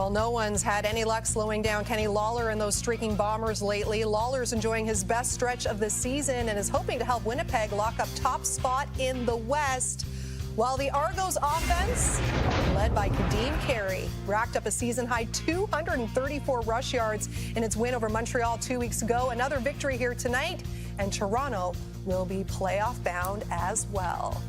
Well, no one's had any luck slowing down Kenny Lawler and those streaking Bombers lately. Lawler's enjoying his best stretch of the season and is hoping to help Winnipeg lock up top spot in the West. While the Argos offense, led by Kadeem Carey, racked up a season-high 234 rush yards in its win over Montreal 2 weeks ago. Another victory here tonight, and Toronto will be playoff-bound as well.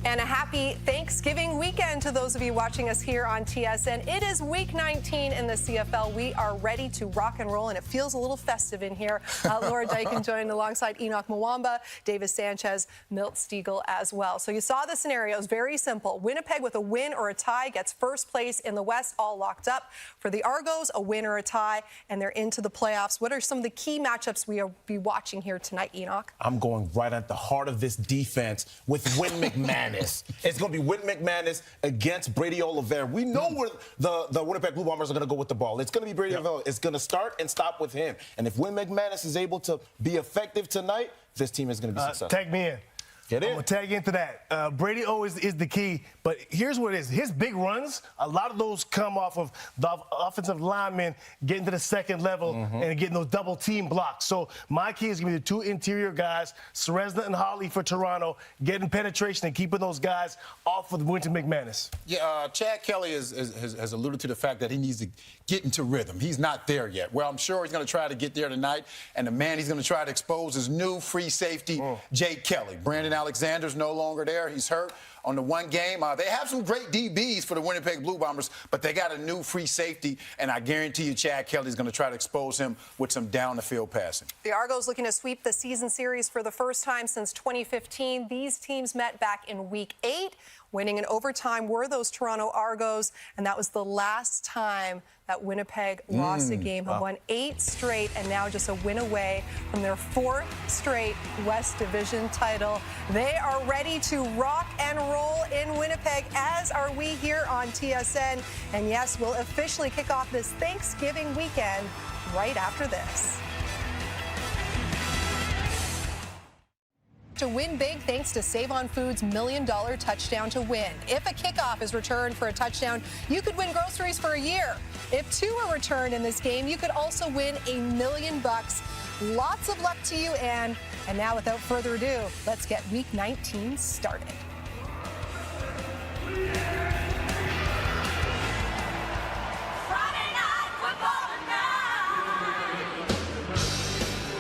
And a happy Thanksgiving weekend to those of you watching us here on TSN. It is week 19 in the CFL. We are ready to rock and roll, and it feels a little festive in here. Laura Dyken joined alongside Enoch Mwamba, Davis Sanchez, Milt Stiegel as well. So you saw the scenarios, very simple. Winnipeg with a win or a tie gets first place in the West, all locked up. For the Argos, a win or a tie, and they're into the playoffs. What are some of the key matchups we will be watching here tonight, Enoch? I'm going right at the heart of this defense with Win McMahon. It's going to be Win McManus against Brady Oliveira. We know where the Winnipeg Blue Bombers are going to go with the ball. It's going to be Brady Oliveira. It's going to start and stop with him. And if Win McManus is able to be effective tonight, this team is going to be successful. Tag me in. Get in. I'm going to tag into that. Brady always is the key, but here's what it is. His big runs, a lot of those come off of the offensive linemen getting to the second level and getting those double team blocks. So my key is going to be the two interior guys, Seresna and Holly for Toronto, getting penetration and keeping those guys off of Winton McManus. Yeah, Chad Kelly has alluded to the fact that he needs to get into rhythm. He's not there yet. Well, I'm sure he's going to try to get there tonight, and the man he's going to try to expose is new free safety, Jake Kelly. Brandon Alexander's no longer there. He's hurt on the one game. They have some great DBs for the Winnipeg Blue Bombers, but they got a new free safety, and I guarantee you Chad Kelly's going to try to expose him with some down-the-field passing. The Argos looking to sweep the season series for the first time since 2015. These teams met back in Week 8. Winning in overtime were those Toronto Argos, and that was the last time that Winnipeg lost a game. Have won 8 straight, and now just a win away from their 4th straight West Division title. They are ready to rock and roll in Winnipeg, as are we here on TSN. And yes, we'll officially kick off this Thanksgiving weekend right after this. To win big thanks to Save on Foods' $1 Million Touchdown to Win. If a kickoff is returned for a touchdown, you could win groceries for a year. If 2 are returned in this game, you could also win $1 million. Lots of luck to you, Ann. And now, without further ado, let's get Week 19 started.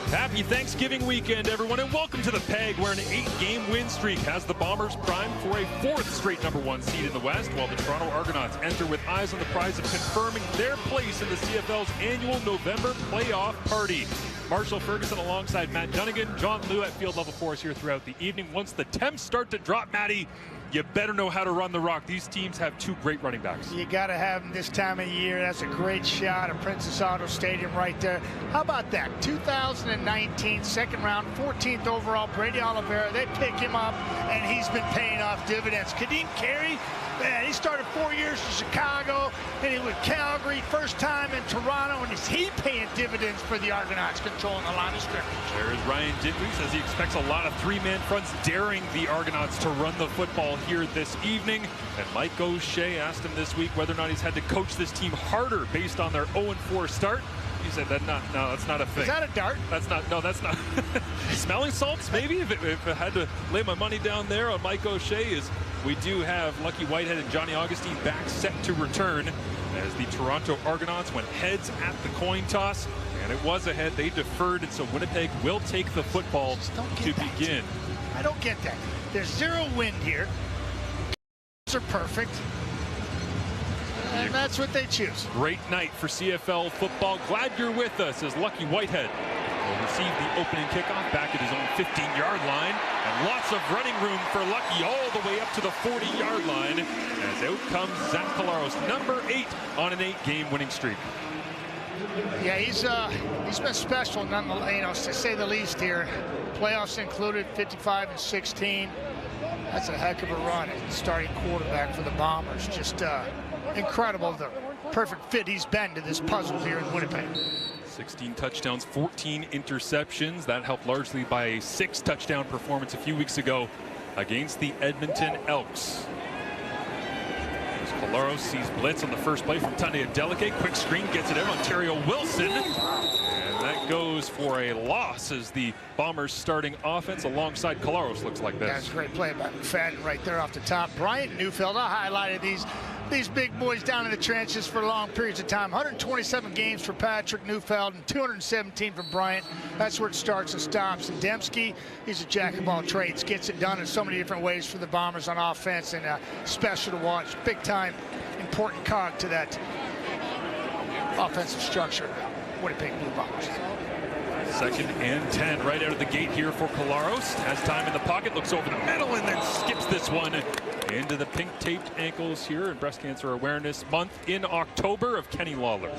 Happy Thanksgiving weekend, everyone, and welcome to the Peg, where an 8-game win streak has the Bombers primed for a 4th straight #1 seed in the West, while the Toronto Argonauts enter with eyes on the prize of confirming their place in the CFL's annual November playoff party. Marshall Ferguson alongside Matt Dunnigan, John Liu at field level force here throughout the evening. Once the temps start to drop, Matty, you better know how to run the rock. These teams have 2 great running backs. You got to have them this time of year. That's a great shot of Princess Auto Stadium right there. How about that? 2019 second round, 14th overall, Brady Oliveira. They pick him up, and he's been paying off dividends. Kadeem Carey, man, he started 4 years in Chicago, then he went Calgary, first time in Toronto, and is he paying dividends for the Argonauts, controlling the line of scrimmage. There is Ryan Dinwiddie, says he expects a lot of 3-man fronts, daring the Argonauts to run the football here this evening. And Mike O'Shea asked him this week whether or not he's had to coach this team harder based on their 0-4 start. He said that no, that's not a thing. Is that a dart? That's not, no, that's not. Smelling salts, maybe, if I had to lay my money down there on Mike O'Shea, is we do have Lucky Whitehead and Johnny Augustine back set to return as the Toronto Argonauts went heads at the coin toss, and it was a head. They deferred, and so Winnipeg will take the football to begin. I don't get that. There's 0 wind here. Are perfect. And that's what they choose. Great night for CFL football. Glad you're with us as Lucky Whitehead will receive the opening kickoff back at his own 15-yard line. And lots of running room for Lucky all the way up to the 40-yard line as out comes Zach Collaros, number 8 on an 8-game winning streak. Yeah, he's been special, nonetheless, to say the least here. Playoffs included, 55-16. That's a heck of a run at starting quarterback for the Bombers. Just incredible, the perfect fit he's been to this puzzle here in Winnipeg. 16 touchdowns, 14 interceptions. That helped largely by a 6-touchdown performance a few weeks ago against the Edmonton Elks. Collaros sees blitz on the first play from Tunde Adeleke. Quick screen, gets it out. Ontario Wilson. And that goes for a loss as the Bombers starting offense alongside Collaros looks like this. That's a great play by McFadden right there off the top. Bryant Neufeld, I highlighted these big boys down in the trenches for long periods of time. 127 games for Patrick Neufeld and 217 for Bryant. That's where it starts and stops. And Dembski, he's a jack of all trades. Gets it done in so many different ways for the Bombers on offense, and special to watch. Big time, important cog to that offensive structure. Winnipeg Blue Bombers. 2nd and 10 right out of the gate here for Collaros. Has time in the pocket, looks over the middle, and then skips this one into the pink taped ankles here in Breast Cancer Awareness Month in October of Kenny Lawler.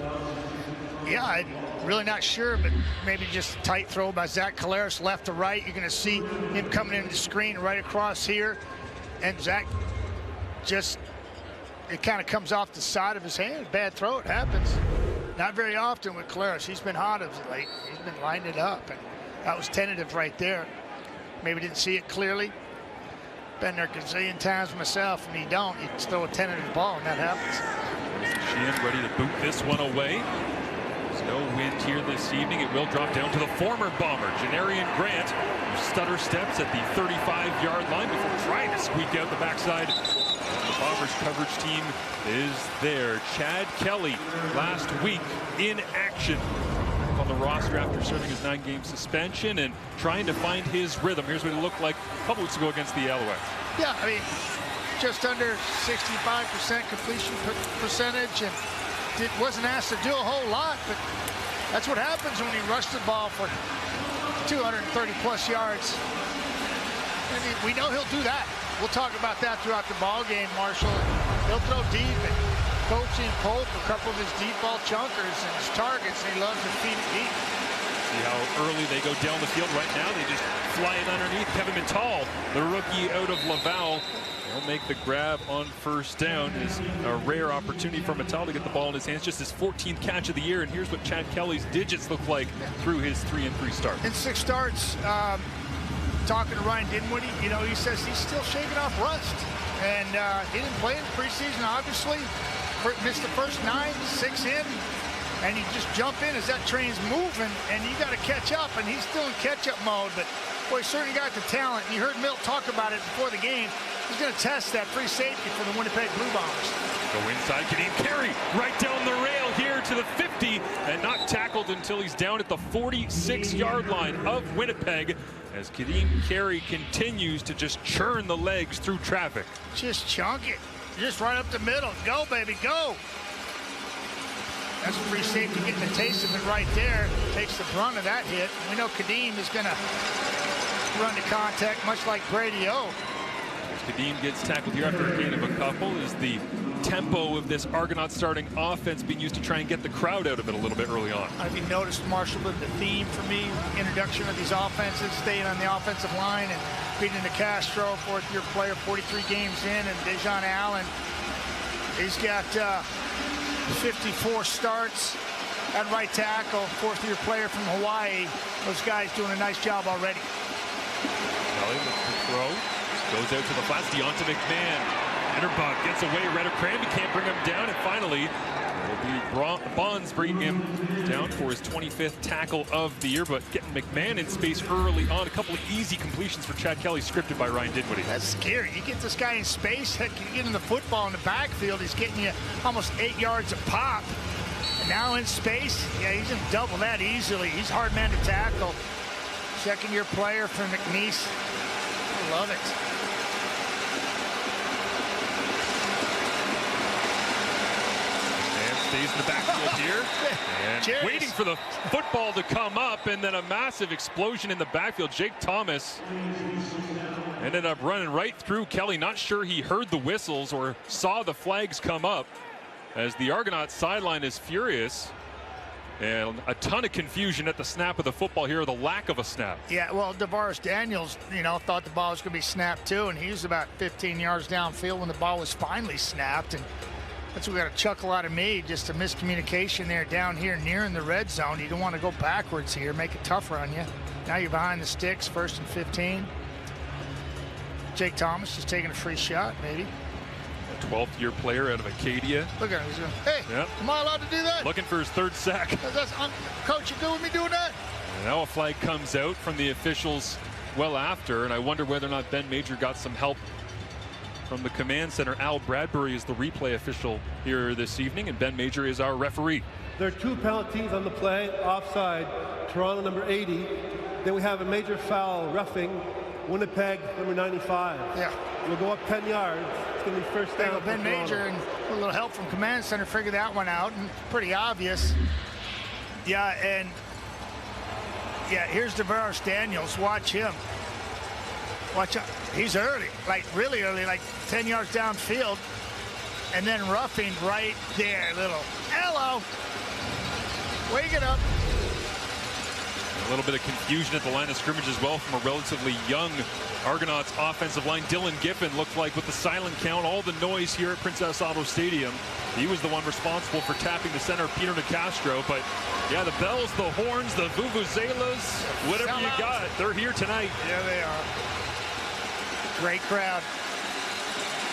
Yeah, I'm really not sure, but maybe just a tight throw by Zach Collaros left to right. You're going to see him coming into the screen right across here. And Zach just, it kind of comes off the side of his hand. Bad throw, it happens. Not very often with Collaros. He's been hot as of late. He's been lining it up, and that was tentative right there. Maybe didn't see it clearly. Been there a gazillion times myself, and you don't. You just throw a tentative ball, and that happens. Sheehan ready to boot this one away. There's no wind here this evening. It will drop down to the former Bomber, Janarian Grant, who stutter steps at the 35-yard line before trying to squeak out the backside. The Bombers coverage team is there. Chad Kelly last week in action on the roster after serving his 9-game suspension and trying to find his rhythm. Here's what it looked like a couple weeks ago against the Alouettes. Yeah, I mean, just under 65% completion percentage, and wasn't asked to do a whole lot, but that's what happens when you rush the ball for 230-plus yards. I mean, we know he'll do that. We'll talk about that throughout the ball game, Marshall. He'll throw deep, and coaching Pope a couple of his deep ball chunkers and his targets, and he loves to feed it deep. See how early they go down the field right now. They just fly it underneath. Kevin Mittal, the rookie out of Laval, will make the grab on first down. Is a rare opportunity for Mittal to get the ball in his hands. Just his 14th catch of the year, and here's what Chad Kelly's digits look like through his 3-3 start. In 6 starts, talking to Ryan Dinwiddie, you know, he says he's still shaking off rust. And he didn't play in the preseason, obviously. Missed the first 9, 6 in. And you just jump in as that train's moving, and you got to catch up. And he's still in catch-up mode. But, boy, he certainly got the talent. And you heard Milt talk about it before the game. He's going to test that free safety for the Winnipeg Blue Bombers. Go inside, Kadeem Carey right down the rail here to the 50, and not tackled until he's down at the 46-yard line of Winnipeg, as Kadeem Carey continues to just churn the legs through traffic. Just chunk it. Just right up the middle. Go, baby, go. That's a free safety getting a taste of it right there. Takes the brunt of that hit. We know Kadeem is going to run to contact, much like Brady O. Kadeem gets tackled here after a gain of a couple. Is the tempo of this Argonauts starting offense being used to try and get the crowd out of it a little bit early on? Have you noticed, Marshall, the theme for me, introduction of these offenses, staying on the offensive line and beating the Castro, 4th-year player, 43 games in, and Dejon Allen, he's got 54 starts at right tackle, 4th-year player from Hawaii. Those guys doing a nice job already. Kelly with the throw. Goes out to the flats. Deonta McMahon. Interbug gets away. Redder Cranby can't bring him down. And finally, it'll be Bonds bringing him down for his 25th tackle of the year. But getting McMahon in space early on. A couple of easy completions for Chad Kelly, scripted by Ryan Dinwiddie. That's scary. You get this guy in space, heck, you get him the football in the backfield. He's getting you almost 8 yards a pop. And now in space, yeah, he's going to double that easily. He's a hard man to tackle. 2nd-year player for McNeese. I love it. Stays in the backfield here, and waiting for the football to come up, and then a massive explosion in the backfield. Jake Thomas ended up running right through Kelly. Not sure he heard the whistles or saw the flags come up, as the Argonauts sideline is furious, and a ton of confusion at the snap of the football here, or the lack of a snap. Yeah, well, Davaris Daniels, you know, thought the ball was going to be snapped too, and he was about 15 yards downfield when the ball was finally snapped. And that's what we got a chuckle out of me, just a miscommunication there down here near in the red zone. You don't want to go backwards here, make it tougher on you. Now you're behind the sticks, 1st and 15. Jake Thomas just taking a free shot, maybe. 12th-year player out of Acadia. Look at him. He's going, hey, Yep. am I allowed to do that? Looking for his 3rd sack. Coach, you good with me doing that? And now a flag comes out from the officials well after, and I wonder whether or not Ben Major got some help from the command center. Al Bradbury is the replay official here this evening, and Ben Major is our referee. There are 2 penalties on the play, offside, Toronto number 80. Then we have a major foul, roughing, Winnipeg number 95. Yeah. We'll go up 10 yards. It's going to be first down. Ben Major, and a little help from command center, figured that one out, and pretty obvious. Yeah, and yeah, here's DeVaros Daniels. Watch him. Watch out. He's early, like really early, like 10 yards downfield. And then roughing right there. Little hello. Wake it up. A little bit of confusion at the line of scrimmage as well from a relatively young Argonauts offensive line. Dylan Giffen looked like with the silent count, all the noise here at Princess Auto Stadium. He was the one responsible for tapping the center, Peter Nicastro. But yeah, the bells, the horns, the vuvuzelas, whatever you got, they're here tonight. Yeah, they are. Great crowd.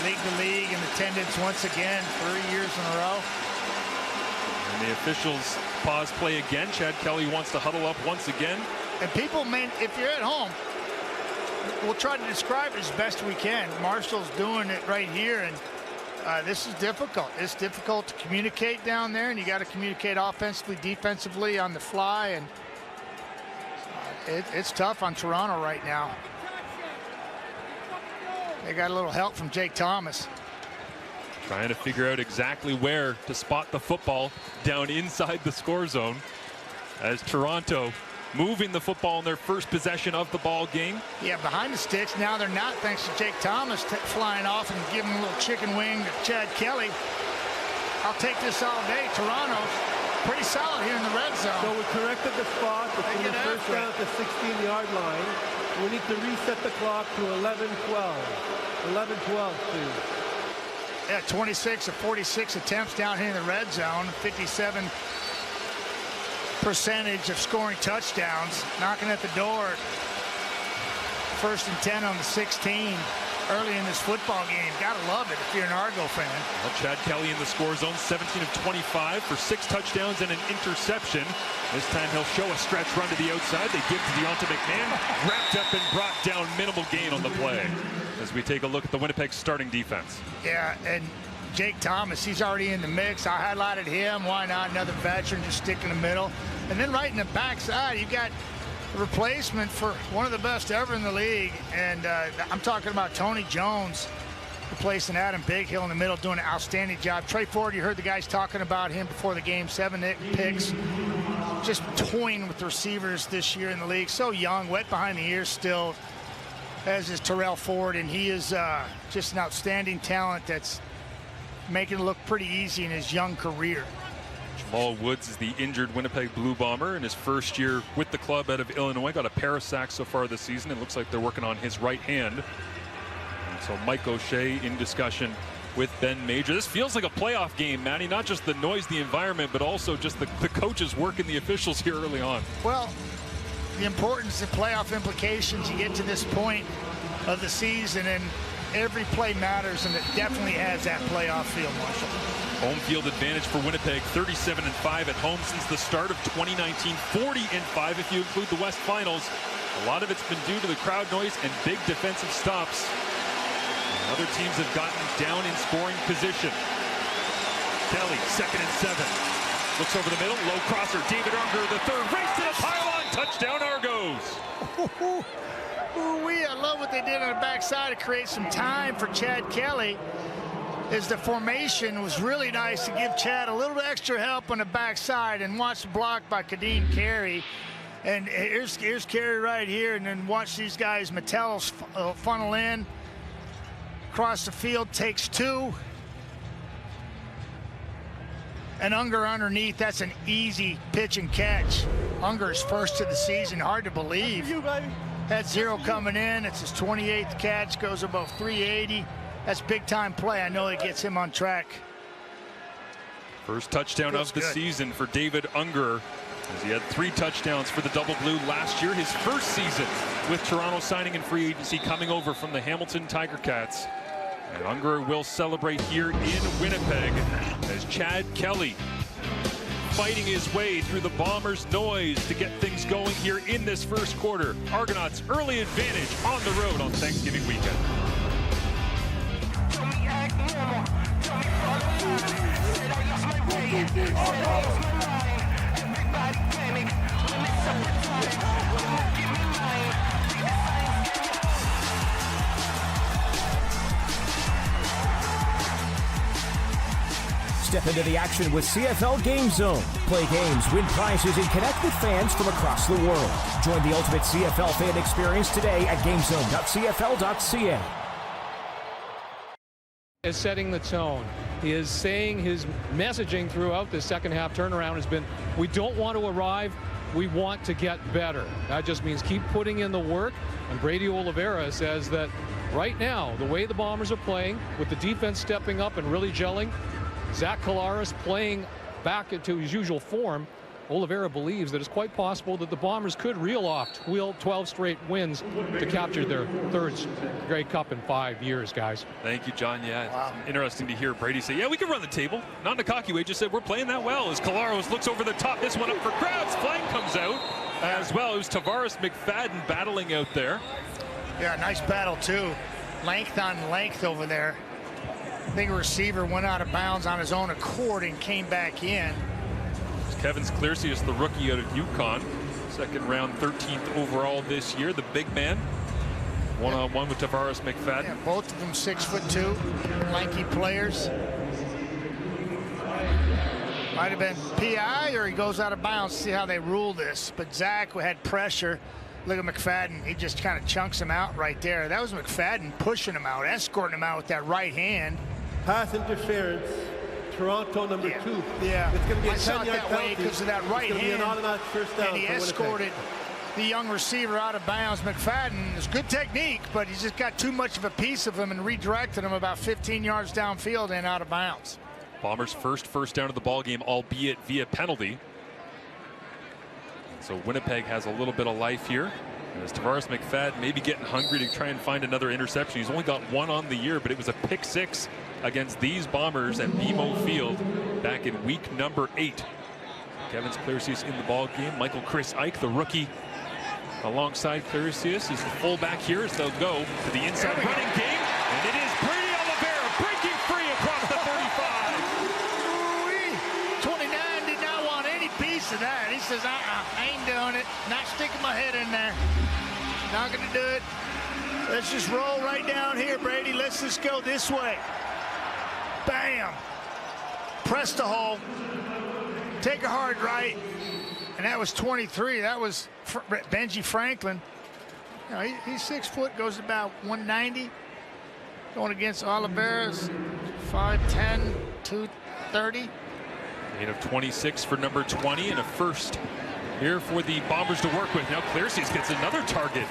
Lead the league in attendance once again, 3 years in a row. And the officials pause play again. Chad Kelly wants to huddle up once again. And people, if you're at home, we'll try to describe it as best we can. Marshall's doing it right here, and this is difficult. It's difficult to communicate down there, and you got to communicate offensively, defensively on the fly, and it's tough on Toronto right now. They got a little help from Jake Thomas. Trying to figure out exactly where to spot the football down inside the score zone as Toronto moving the football in their first possession of the ball game. Yeah, behind the sticks. Now they're not, thanks to Jake Thomas flying off and giving a little chicken wing to Chad Kelly. I'll take this all day. Toronto's pretty solid here in the red zone. So we corrected the spot. It's They going to get first after down at the 16-yard line. We need to reset the clock to 11-12. 11-12, please. Yeah, 26 of 46 attempts down here in the red zone. 57% of scoring touchdowns. Knocking at the door. 1st and 10 on the 16 early in this football game. Gotta love it if you're an Argo fan. Well, Chad Kelly in the score zone, 17 of 25 for 6 touchdowns and an interception. This time he'll show a stretch run to the outside. They give to Deonta McMahon. Wrapped up and brought down, minimal gain on the play. As we take a look at the Winnipeg starting defense. Yeah, and Jake Thomas, he's already in the mix. I highlighted him. Why not? Another veteran, just stick in the middle. And then right in the backside, you got a replacement for one of the best ever in the league. And I'm talking about Tony Jones replacing Adam Bighill in the middle, doing an outstanding job. Trey Ford, you heard the guys talking about him before the game. 7 picks. Just toying with the receivers this year in the league. So young, wet behind the ears still, as is Terrell Ford, and he is just an outstanding talent that's making it look pretty easy in his young career. Jamal Woods is the injured Winnipeg Blue Bomber in his first year with the club out of Illinois. Got a pair of sacks so far this season. It looks like they're working on his right hand. And so Mike O'Shea in discussion with Ben Major. This feels like a playoff game, Matty. Not just the noise, the environment, but also just the coaches working the officials here early on. Well, the importance of playoff implications, you get to this point of the season and every play matters, and it definitely has that playoff feel, Marshall. Home field advantage for Winnipeg, 37-5 at home since the start of 2019, 40-5 if you include the West Finals. A lot of it's been due to the crowd noise and big defensive stops. And other teams have gotten down in scoring position. Kelly, 2nd and 7. Looks over the middle, low crosser, David Unger, the third, race to the pylon, touchdown Argos. Ooh-wee, I love what they did on the backside to create some time for Chad Kelly. As the formation was really nice to give Chad a little bit extra help on the backside, and watch the block by Kadeem Carey. And here's Carey right here, and then watch these guys, Metellus funnel in, across the field, takes 2. And Unger underneath, that's an easy pitch and catch. Unger's first of the season, hard to believe. Had 0 coming in, it's his 28th catch, goes above 380. That's big time play. I know it gets him on track. First touchdown of the season for David Unger, as he had 3 touchdowns for the Double Blue last year. His first season with Toronto signing in free agency, coming over from the Hamilton Tiger Cats. And Unger will celebrate here in Winnipeg as Chad Kelly fighting his way through the Bombers' noise to get things going here in this first quarter. Argonauts early advantage on the road on Thanksgiving weekend. Step into the action with CFL Game Zone. Play games, win prizes, and connect with fans from across the world. Join the ultimate CFL fan experience today at gamezone.cfl.ca. Is setting the tone. He is saying his messaging throughout the second half turnaround has been, we don't want to arrive, we want to get better. That just means keep putting in the work. And Brady Oliveira says that right now, the way the Bombers are playing, with the defense stepping up and really gelling, Zach Collaros playing back into his usual form, Oliveira believes that it's quite possible that the Bombers could reel off 12 straight wins to capture their third Grey Cup in 5 years, guys. Thank you, John. Yeah, it's interesting to hear Brady say, yeah, we can run the table. Not in a cocky way, just said we're playing that well. As Collaros looks over the top, this one up for grabs. Flag comes out as well. It was Tavares McFadden battling out there. Yeah, nice battle, too. Length on length over there. I think a receiver went out of bounds on his own accord and came back in. Kevin Clearsius, the rookie out of UConn, second round, 13th overall this year. The big man, one-on-one with Tavares McFadden. Yeah, both of them 6'2", lanky players. Might have been PI or he goes out of bounds. See how they rule this. But Zach had pressure. Look at McFadden. He just kind of chunks him out right there. That was McFadden pushing him out, escorting him out with that right hand. Pass interference. Toronto number 2. Yeah, it's going to be a 10-yard saw it that way because of that right hand. It's going to be an automatic first down. And he escorted the young receiver out of bounds. McFadden is good technique, but he's just got too much of a piece of him and redirected him about 15 yards downfield and out of bounds. Bombers' first down of the ball game, albeit via penalty. So Winnipeg has a little bit of life here. As Tavares McFadden maybe getting hungry to try and find another interception. He's only got one on the year, but it was a pick 6 against these Bombers at BMO Field back in week number 8. Kevin Clearsius in the ball game. Michael Chris Ike, the rookie, alongside Clearsius. He's the fullback here as they'll go to the inside running game. And it is Brady Oliveira breaking free across the 35. 29 did not want any piece of that. He says, I ain't doing it. Not sticking my head in there. Not going to do it. Let's just roll right down here, Brady. Let's just go this way. Bam. Press the hole. Take a hard right. And that was 23. That was Benji Franklin. You know, he's 6 foot, goes about 190. Going against Oliveira's 5'10", 230. Gain of 26 for number 20 and a first here for the Bombers to work with. Now Clearsius gets another target.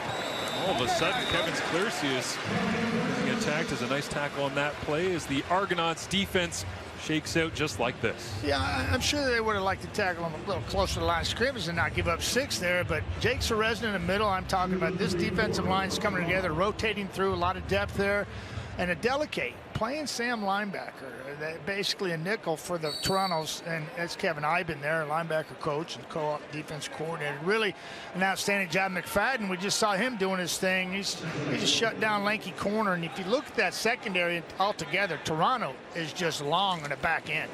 All of a sudden, Kevin Clearsius being attacked as a nice tackle on that play as the Argonauts defense shakes out just like this. Yeah, I'm sure they would have liked to tackle him a little closer to the line of scrimmage and not give up 6 there, but Jake Serezna in the middle, I'm talking about this defensive line is coming together, rotating through, a lot of depth there, and a delicate playing Sam linebacker, basically a nickel for the Torontos, and that's Kevin Iben there, linebacker coach and co-op defense coordinator. Really an outstanding job. McFadden, we just saw him doing his thing. He just shut down lanky corner, and if you look at that secondary altogether, Toronto is just long on the back end.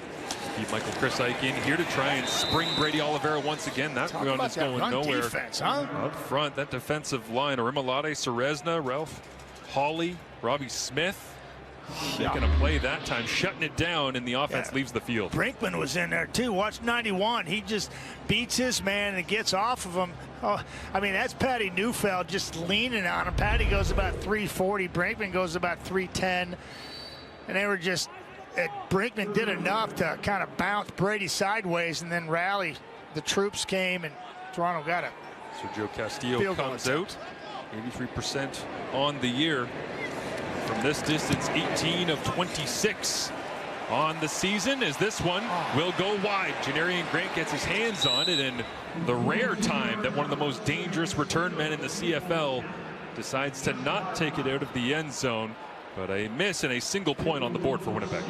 Keep Michael Chris Ike in here to try and spring Brady Oliveira once again. That run is going nowhere. Defense, huh? Up front, that defensive line, Arimolade, Serezna, Ralph Hawley, Robbie Smith. Making a play that time, shutting it down, and the offense leaves the field. Brinkman was in there too. Watch 91. He just beats his man and gets off of him. Oh, I mean, that's Patty Neufeld just leaning on him. Patty goes about 340. Brinkman goes about 310. And they were just, Brinkman did enough to kind of bounce Brady sideways and then rally. The troops came and Toronto got it. Sergio Castillo comes out. 83% on the year. From this distance, 18 of 26 on the season, as this one will go wide. Janarian Grant gets his hands on it, and the rare time that one of the most dangerous return men in the CFL decides to not take it out of the end zone. but a miss and a single point on the board for Winnipeg.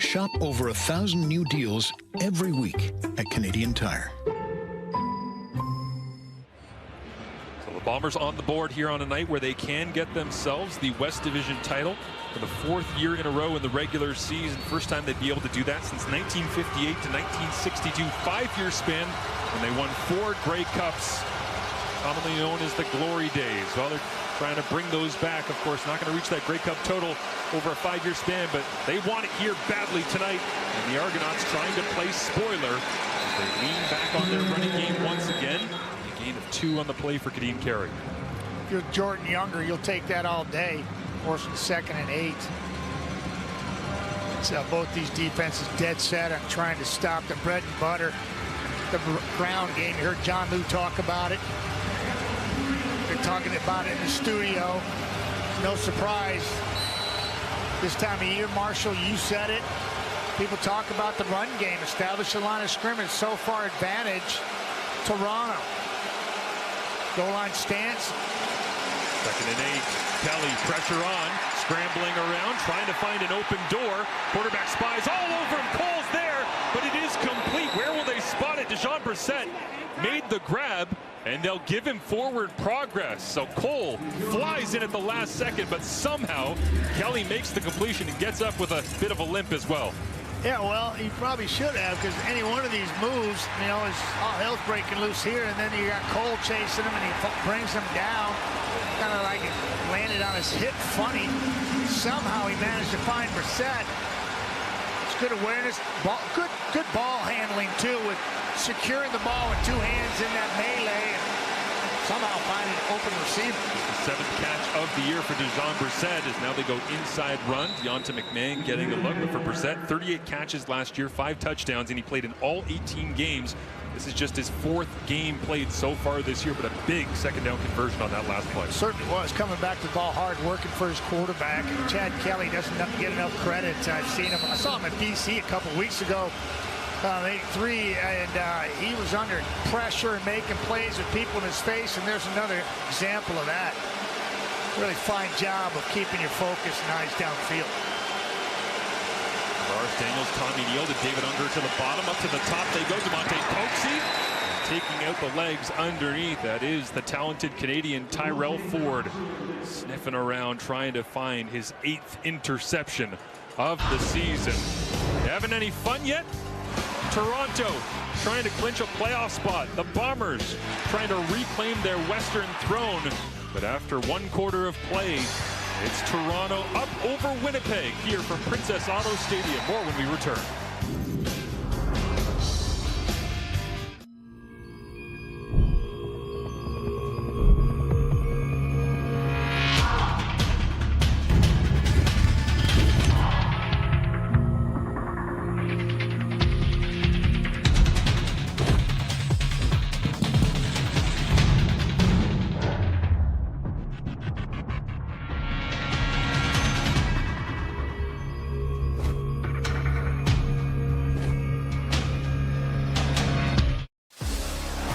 Shop over 1,000 new deals every week at Canadian Tire. So the Bombers on the board here on a night where they can get themselves the West Division title for the 4th year in a row in the regular season. First time they'd be able to do that since 1958 to 1962, 5-year span when they won 4 Grey Cups, commonly known as the Glory Days. Well, they're trying to bring those back. Of course, not going to reach that Grey Cup total over a 5-year span, but they want it here badly tonight. And the Argonauts trying to play spoiler as they lean back on their running game once again. A gain of 2 on the play for Kadeem Carey. If you're Jordan Younger, you'll take that all day. Forcing 2nd and 8. So both these defenses dead set on trying to stop the bread and butter, the ground game. You heard John Lou talk about it. They're talking about it in the studio. No surprise. This time of year, Marshall, you said it. People talk about the run game. Establish the line of scrimmage. So far advantage, Toronto. Goal line stance. 2nd and 8. Kelly, pressure on, scrambling around, trying to find an open door. Quarterback spies all over him. Cole's there, but it is complete. Where will they spot it? Jean Brissett made the grab, and they'll give him forward progress. So Cole flies in at the last second, but somehow Kelly makes the completion and gets up with a bit of a limp as well. Yeah, well, he probably should have, because any one of these moves, you know, is all hell's breaking loose here, and then you got Cole chasing him, and he brings him down. Kind of like it landed on his hip funny. Somehow he managed to find Brissett. It's good awareness, good ball handling too, with securing the ball with 2 hands in that melee, and somehow finding an open receiver. The 7th catch of the year for Jean Brissett as now they go inside run. Deonta McMahon getting a look, but for Brissett, 38 catches last year, 5 touchdowns, and he played in all 18 games. This is just his 4th game played so far this year, but a big 2nd down conversion on that last play. Certainly was. Coming back to the ball hard, working for his quarterback. Chad Kelly doesn't get enough credit. I've seen him. I saw him at BC a couple weeks ago. 83, and he was under pressure and making plays with people in his face, and there's another example of that. Really fine job of keeping your focus and eyes downfield. Lars Daniels, Tommy Neal to David Unger to the bottom, up to the top they go. Demonte Coxie taking out the legs underneath. That is the talented Canadian Tyrell Ford sniffing around trying to find his 8th interception of the season. You having any fun yet? Toronto trying to clinch a playoff spot. The Bombers trying to reclaim their Western throne. But after 1 quarter of play, it's Toronto up over Winnipeg here from Princess Auto Stadium. More when we return.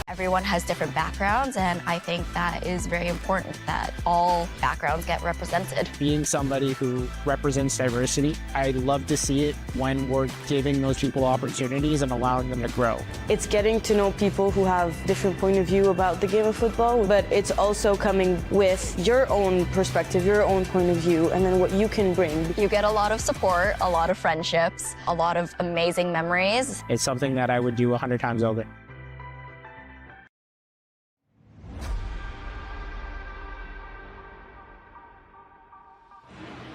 Everyone has different backgrounds, and I think that is very important that all backgrounds get represented. Being somebody who represents diversity, I love to see it when we're giving those people opportunities and allowing them to grow. It's getting to know people who have different point of view about the game of football, but it's also coming with your own perspective, your own point of view, and then what you can bring. You get a lot of support, a lot of friendships, a lot of amazing memories. It's something that I would do 100 times over.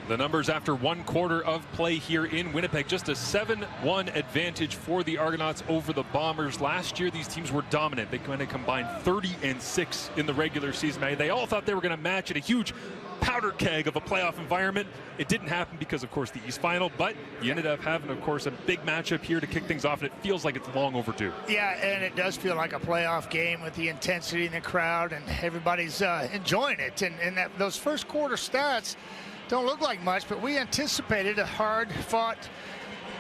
The numbers after 1 quarter of play here in Winnipeg. Just a 7-1 advantage for the Argonauts over the Bombers. Last year, these teams were dominant. They kind of combined 30-6 in the regular season. They all thought they were going to match in a huge powder keg of a playoff environment. It didn't happen because, of course, the East Final, but you ended up having, of course, a big matchup here to kick things off, and it feels like it's long overdue. Yeah, and it does feel like a playoff game with the intensity in the crowd, and everybody's enjoying it. And those first quarter stats don't look like much, but we anticipated a hard-fought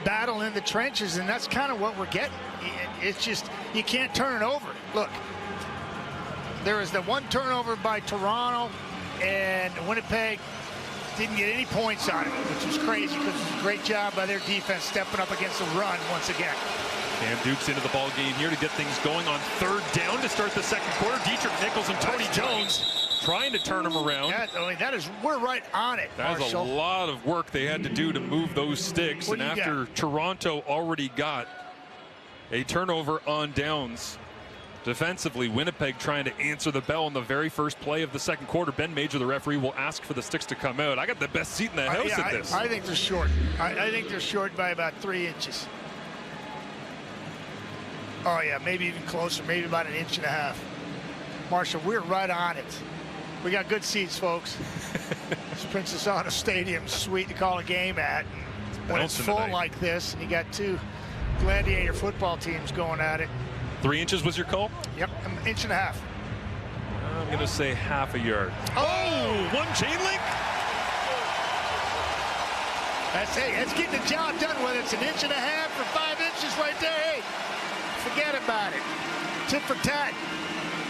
battle in the trenches, and that's kind of what we're getting. It's just, you can't turn it over. Look, there was the one turnover by Toronto, and Winnipeg didn't get any points on it, which was crazy because it was a great job by their defense stepping up against the run once again. Cam Duke's into the ball game here to get things going on third down to start the second quarter. Dietrich Nichols and Tony Jones trying to turn him around. We're right on it, That was a lot of work they had to do to move those sticks. And after Toronto already got a turnover on downs, defensively, Winnipeg trying to answer the bell on the very first play of the second quarter. Ben Major, the referee, will ask for the sticks to come out. I got the best seat in the house at this. I think they're short. I think they're short by about 3 inches. Oh, yeah, maybe even closer, maybe about 1.5 inches. Marshall, we're right on it. We got good seats, folks. It's Princess Auto Stadium, sweet to call a game at. When it's full like this, and you got 2 gladiator football teams going at it. 3 inches was your call? Yep, 1.5 inches. I'm going to say half a yard. Oh, one chain link? That's getting the job done, whether it's 1.5 inches or 5 inches right there. Hey, forget about it. Tit for tat.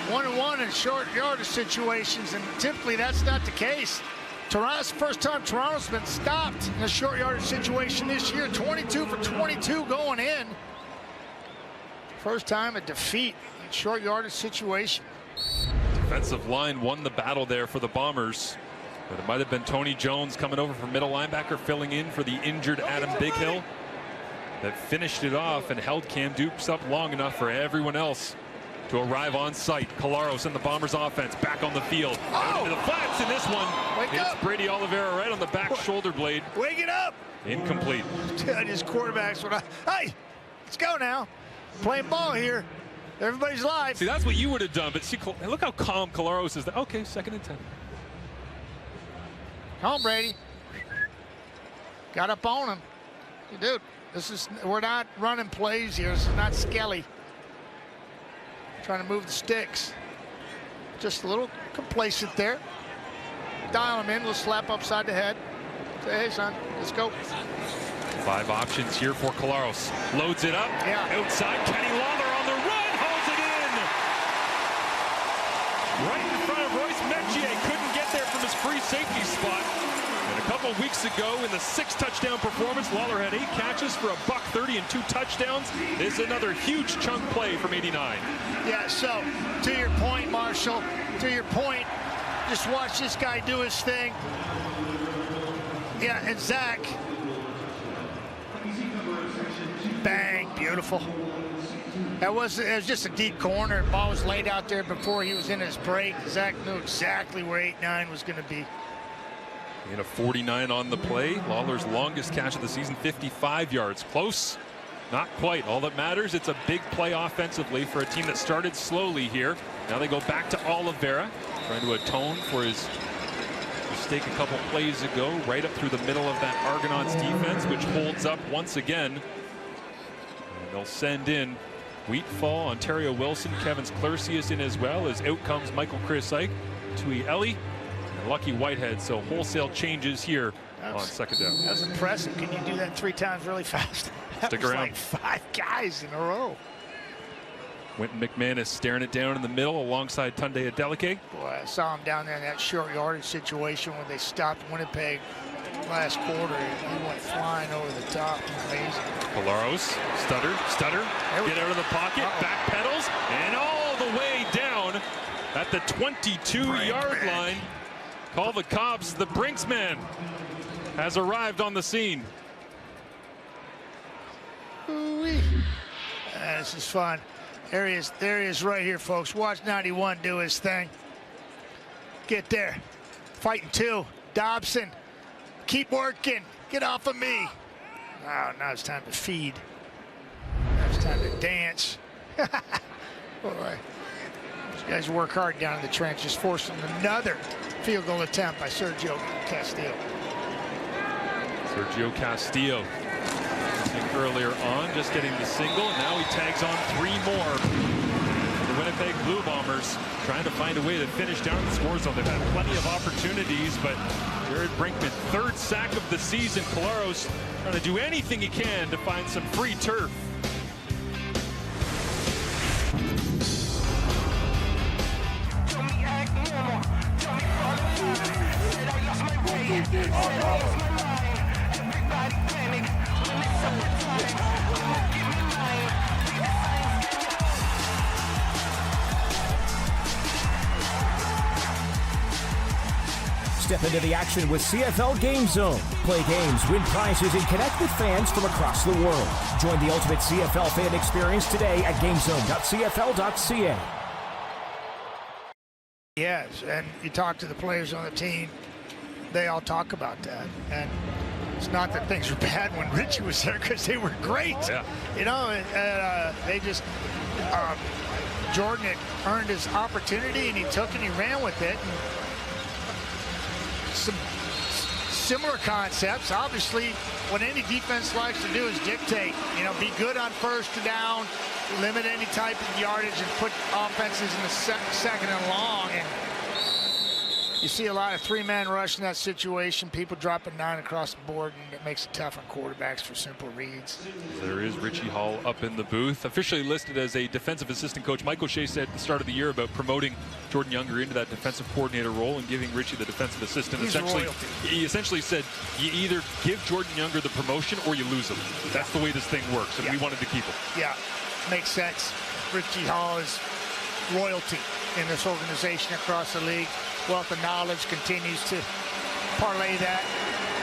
1-1 in short yardage situations, and typically that's not the case. Toronto's the first time Toronto's been stopped in a short yardage situation this year. 22 for 22 going in. First time a defeat in short yardage situation. Defensive line won the battle there for the Bombers, but it might have been Tony Jones coming over from middle linebacker, filling in for the injured Adam Bighill, that finished it off and held Cam Dukes up long enough for everyone else to arrive on site. Colaros and the Bombers offense back on the field. Out into the flats in this one. It's Brady Oliveira right on the back shoulder blade. Wake it up. Incomplete. His quarterbacks were hey, let's go now. Playing ball here. Everybody's live. See, that's what you would have done, but see, look how calm Colaros is. Okay, 2nd and 10. Come on, Brady. Got up on him. Dude, we're not running plays here. This is not Skelly. Trying to move the sticks. Just a little complacent there. Dial him in, little slap upside the head. Say, hey, son, let's go. 5 options here for Colaros. Loads it up. Outside, Kenny Lawler on the run, holds it in. Right in front of Royce Metier. Couldn't get there from his free safety spot. And a couple weeks ago in the 6-touchdown performance, Lawler had 8 catches for $130 and 2 touchdowns. This is another huge chunk play from 89. Yeah, so to your point, Marshall, to your point, just watch this guy do his thing. Yeah, and Zach. Bang, beautiful. It was just a deep corner. Ball was laid out there before he was in his break. Zach knew exactly where 8-9 was going to be. And a 49 on the play. Lawler's longest catch of the season, 55 yards. Close, not quite. All that matters, it's a big play offensively for a team that started slowly here. Now they go back to Oliveira, trying to atone for his mistake a couple plays ago, right up through the middle of that Argonauts defense, which holds up once again. And they'll send in Wheatfall, Ontario Wilson, Kevin Clercius in as well, as out comes Michael Chris Ike, Tui Ellie, and Lucky Whitehead. So wholesale changes here on 2nd down. That was impressive. Can you do that 3 times really fast? That Stick was around. like 5 guys in a row. Quentin McManus staring it down in the middle alongside Tunde Adeleke. Boy, I saw him down there in that short yardage situation when they stopped Winnipeg last quarter. He went flying over the top. Amazing. Colaros, stutter, get out of the pocket, back pedals, and all the way down at the 22-yard line. Call the cops. The Brinksman has arrived on the scene. Ooh-wee. This is fun. There he is right here, folks. Watch 91 do his thing. Get there. Fighting 2. Dobson. Keep working. Get off of me. Oh, now it's time to feed. Now it's time to dance. Boy. These guys work hard down in the trenches, forcing another field goal attempt by Sergio Castillo. Sergio Castillo. Earlier on, just getting the single, and now he tags on 3 more. The Winnipeg Blue Bombers trying to find a way to finish down the score zone. They've had plenty of opportunities, but Jared Brinkman, 3rd sack of the season. Colaros trying to do anything he can to find some free turf. Step into the action with CFL Game Zone. Play games, win prizes, and connect with fans from across the world. Join the ultimate CFL fan experience today at gamezone.cfl.ca. Yes, and you talk to the players on the team, they all talk about that. And it's not that things were bad when Richie was there, because they were great. Yeah. You know, they just, Jordan had earned his opportunity, and he took and he ran with it. And some similar concepts. Obviously, what any defense likes to do is dictate. You know, be good on first down, limit any type of yardage, and put offenses in the second and long. And you see a lot of three-man rush in that situation. People dropping 9 across the board, and it makes it tough on quarterbacks for simple reads. There is Richie Hall up in the booth, officially listed as a defensive assistant coach. Mike O'Shea said at the start of the year about promoting Jordan Younger into that defensive coordinator role and giving Richie the defensive assistant. He essentially said, you either give Jordan Younger the promotion or you lose him. That's the way this thing works, and we wanted to keep him. Yeah, makes sense. Richie Hall is royalty in this organization across the league. Wealth of knowledge, continues to parlay that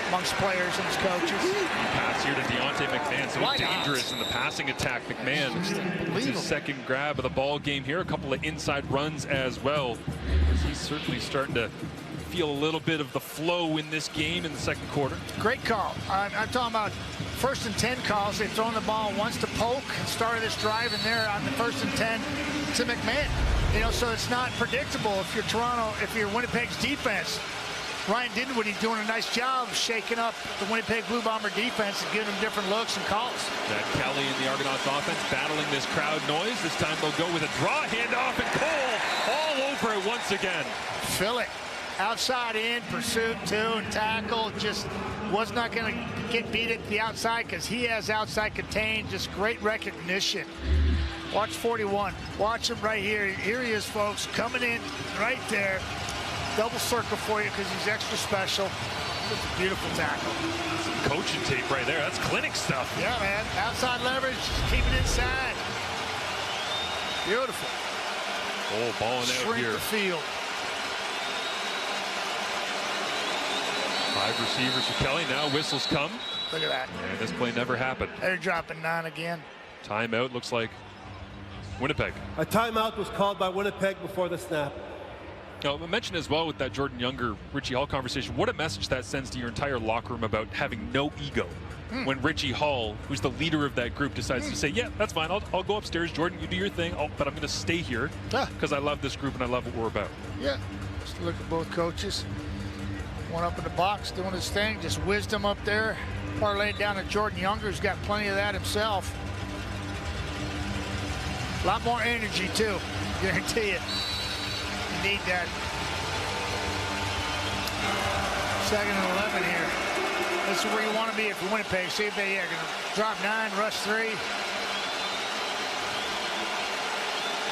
amongst players and his coaches. Pass here to Deontay McMahon, so dangerous in the passing attack. McMahon, it's his second grab of the ball game here. A couple of inside runs as well. He's certainly starting to feel a little bit of the flow in this game in the second quarter. Great call. I'm talking about 1st and 10 calls. They've thrown the ball once to Polk and started this drive, and there on the 1st and 10 to McMahon. You know, so it's not predictable if you're Toronto, if you're Winnipeg's defense. Ryan Dinwiddie doing a nice job of shaking up the Winnipeg Blue Bomber defense and giving them different looks and calls. Jack Kelly and the Argonauts offense battling this crowd noise. This time they'll go with a draw handoff, and Cole all over it once again. Fill it. Outside in, pursuit, 2, and tackle. Just was not going to get beat at the outside because he has outside contained. Just great recognition. Watch 41. Watch him right here. Here he is, folks, coming in right there. Double circle for you because he's extra special. It's a beautiful tackle. Some coaching tape right there. That's clinic stuff. Yeah, man. Outside leverage. Just keep it inside. Beautiful. Oh, balling out here. Shrink the field. 5 receivers for Kelly. Now whistles come. Look at that. And this play never happened. They're dropping 9 again. Timeout looks like Winnipeg. A timeout was called by Winnipeg before the snap. Now, I mentioned as well with that Jordan Younger, Richie Hall conversation, what a message that sends to your entire locker room about having no ego. When Richie Hall, who's the leader of that group, decides to say, yeah, that's fine, I'll go upstairs, Jordan, you do your thing, but I'm going to stay here because I love this group and I love what we're about. Yeah, just look at both coaches. One up in the box doing his thing, just wisdom up there. Parlayed down to Jordan Younger, who's got plenty of that himself. A lot more energy, too, guarantee it. You need that. 2nd and 11 here. This is where you want to be if you're Winnipeg. See if they are going to drop 9, rush 3.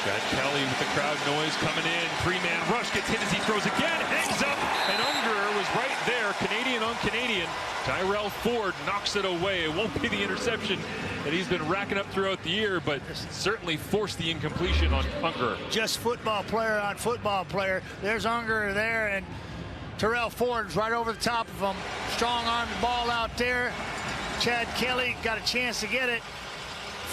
Got Kelly with the crowd noise coming in. 3-man rush, gets hit as he throws again. Hangs up, and Unger was right there. Canadian on Canadian. Tyrell Ford knocks it away. It won't be the interception that he's been racking up throughout the year, but certainly forced the incompletion on Unger. Just football player on football player. There's Unger there, and Tyrell Ford's right over the top of him. Strong arm the ball out there. Chad Kelly got a chance to get it.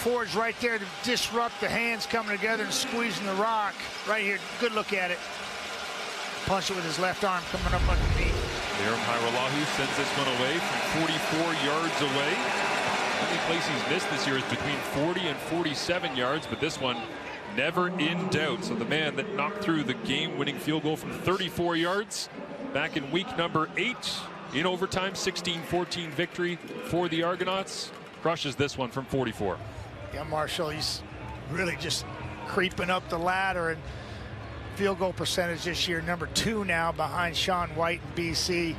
Ford's right there to disrupt the hands coming together and squeezing the rock. Right here, good look at it. Punch it with his left arm coming up underneath. Aaron Hiralahu sends this one away from 44 yards away. The only place he's missed this year is between 40 and 47 yards, but this one never in doubt. So the man that knocked through the game-winning field goal from 34 yards back in week number 8 in overtime, 16-14 victory for the Argonauts, crushes this one from 44. Yeah, Marshall, he's really just creeping up the ladder, and field goal percentage this year, number 2 now behind Sean White in BC.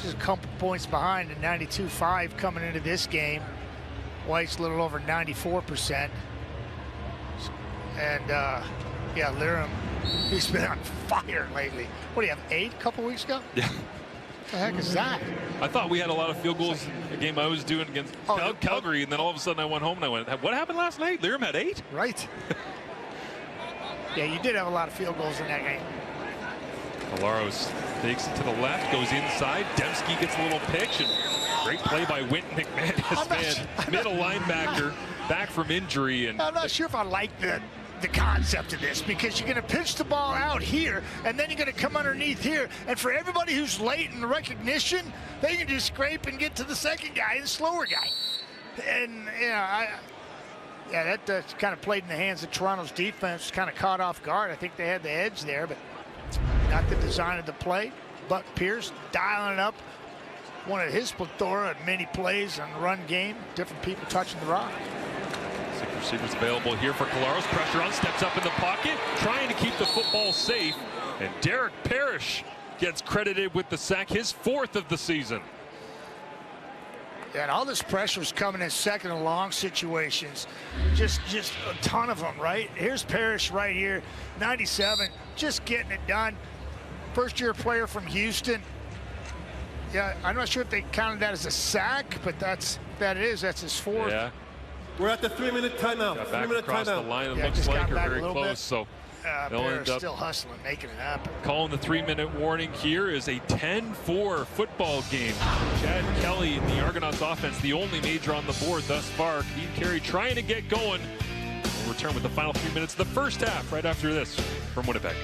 Just a couple points behind at 92.5 coming into this game. White's a little over 94%. And yeah, Liram, he's been on fire lately. What do you have, 8 a couple weeks ago? Yeah. What the heck is that? I thought we had a lot of field goals in a game I was doing against Calgary, and then all of a sudden I went home and I went, what happened last night? Liam had 8? Right. Yeah, you did have a lot of field goals in that game. Collaros takes it to the left, goes inside. Dembski gets a little pitch, and great play by Wynton McManus, man. Middle linebacker, back from injury. And I'm not sure if I like the concept of this, because you're going to pitch the ball out here, and then you're going to come underneath here. And for everybody who's late in the recognition, they can just scrape and get to the second guy, the slower guy. And, that kind of played in the hands of Toronto's defense, kind of caught off guard. I think they had the edge there, but not the design of the play. Buck Pierce dialing it up. One of his plethora of many plays on the run game. Different people touching the rock. 6 receivers available here for Collaros. Pressure on, steps up in the pocket, trying to keep the football safe. And Derek Parrish gets credited with the sack, his 4th of the season. Yeah, and all this pressure was coming in second and long situations. Just a ton of them, right? Here's Parrish right here, 97, just getting it done. First-year player from Houston. Yeah, I'm not sure if they counted that as a sack, but that's his 4th. Yeah. We're at the 3-minute timeout. Got back across the line, it looks like, or very close. So they'll end up still hustling, making it happen. Calling the 3-minute warning here is a 10-4 football game. Chad Kelly in the Argonauts offense, the only major on the board thus far. Keith Carey trying to get going. We'll return with the final 3 minutes of the first half right after this from Winnipeg.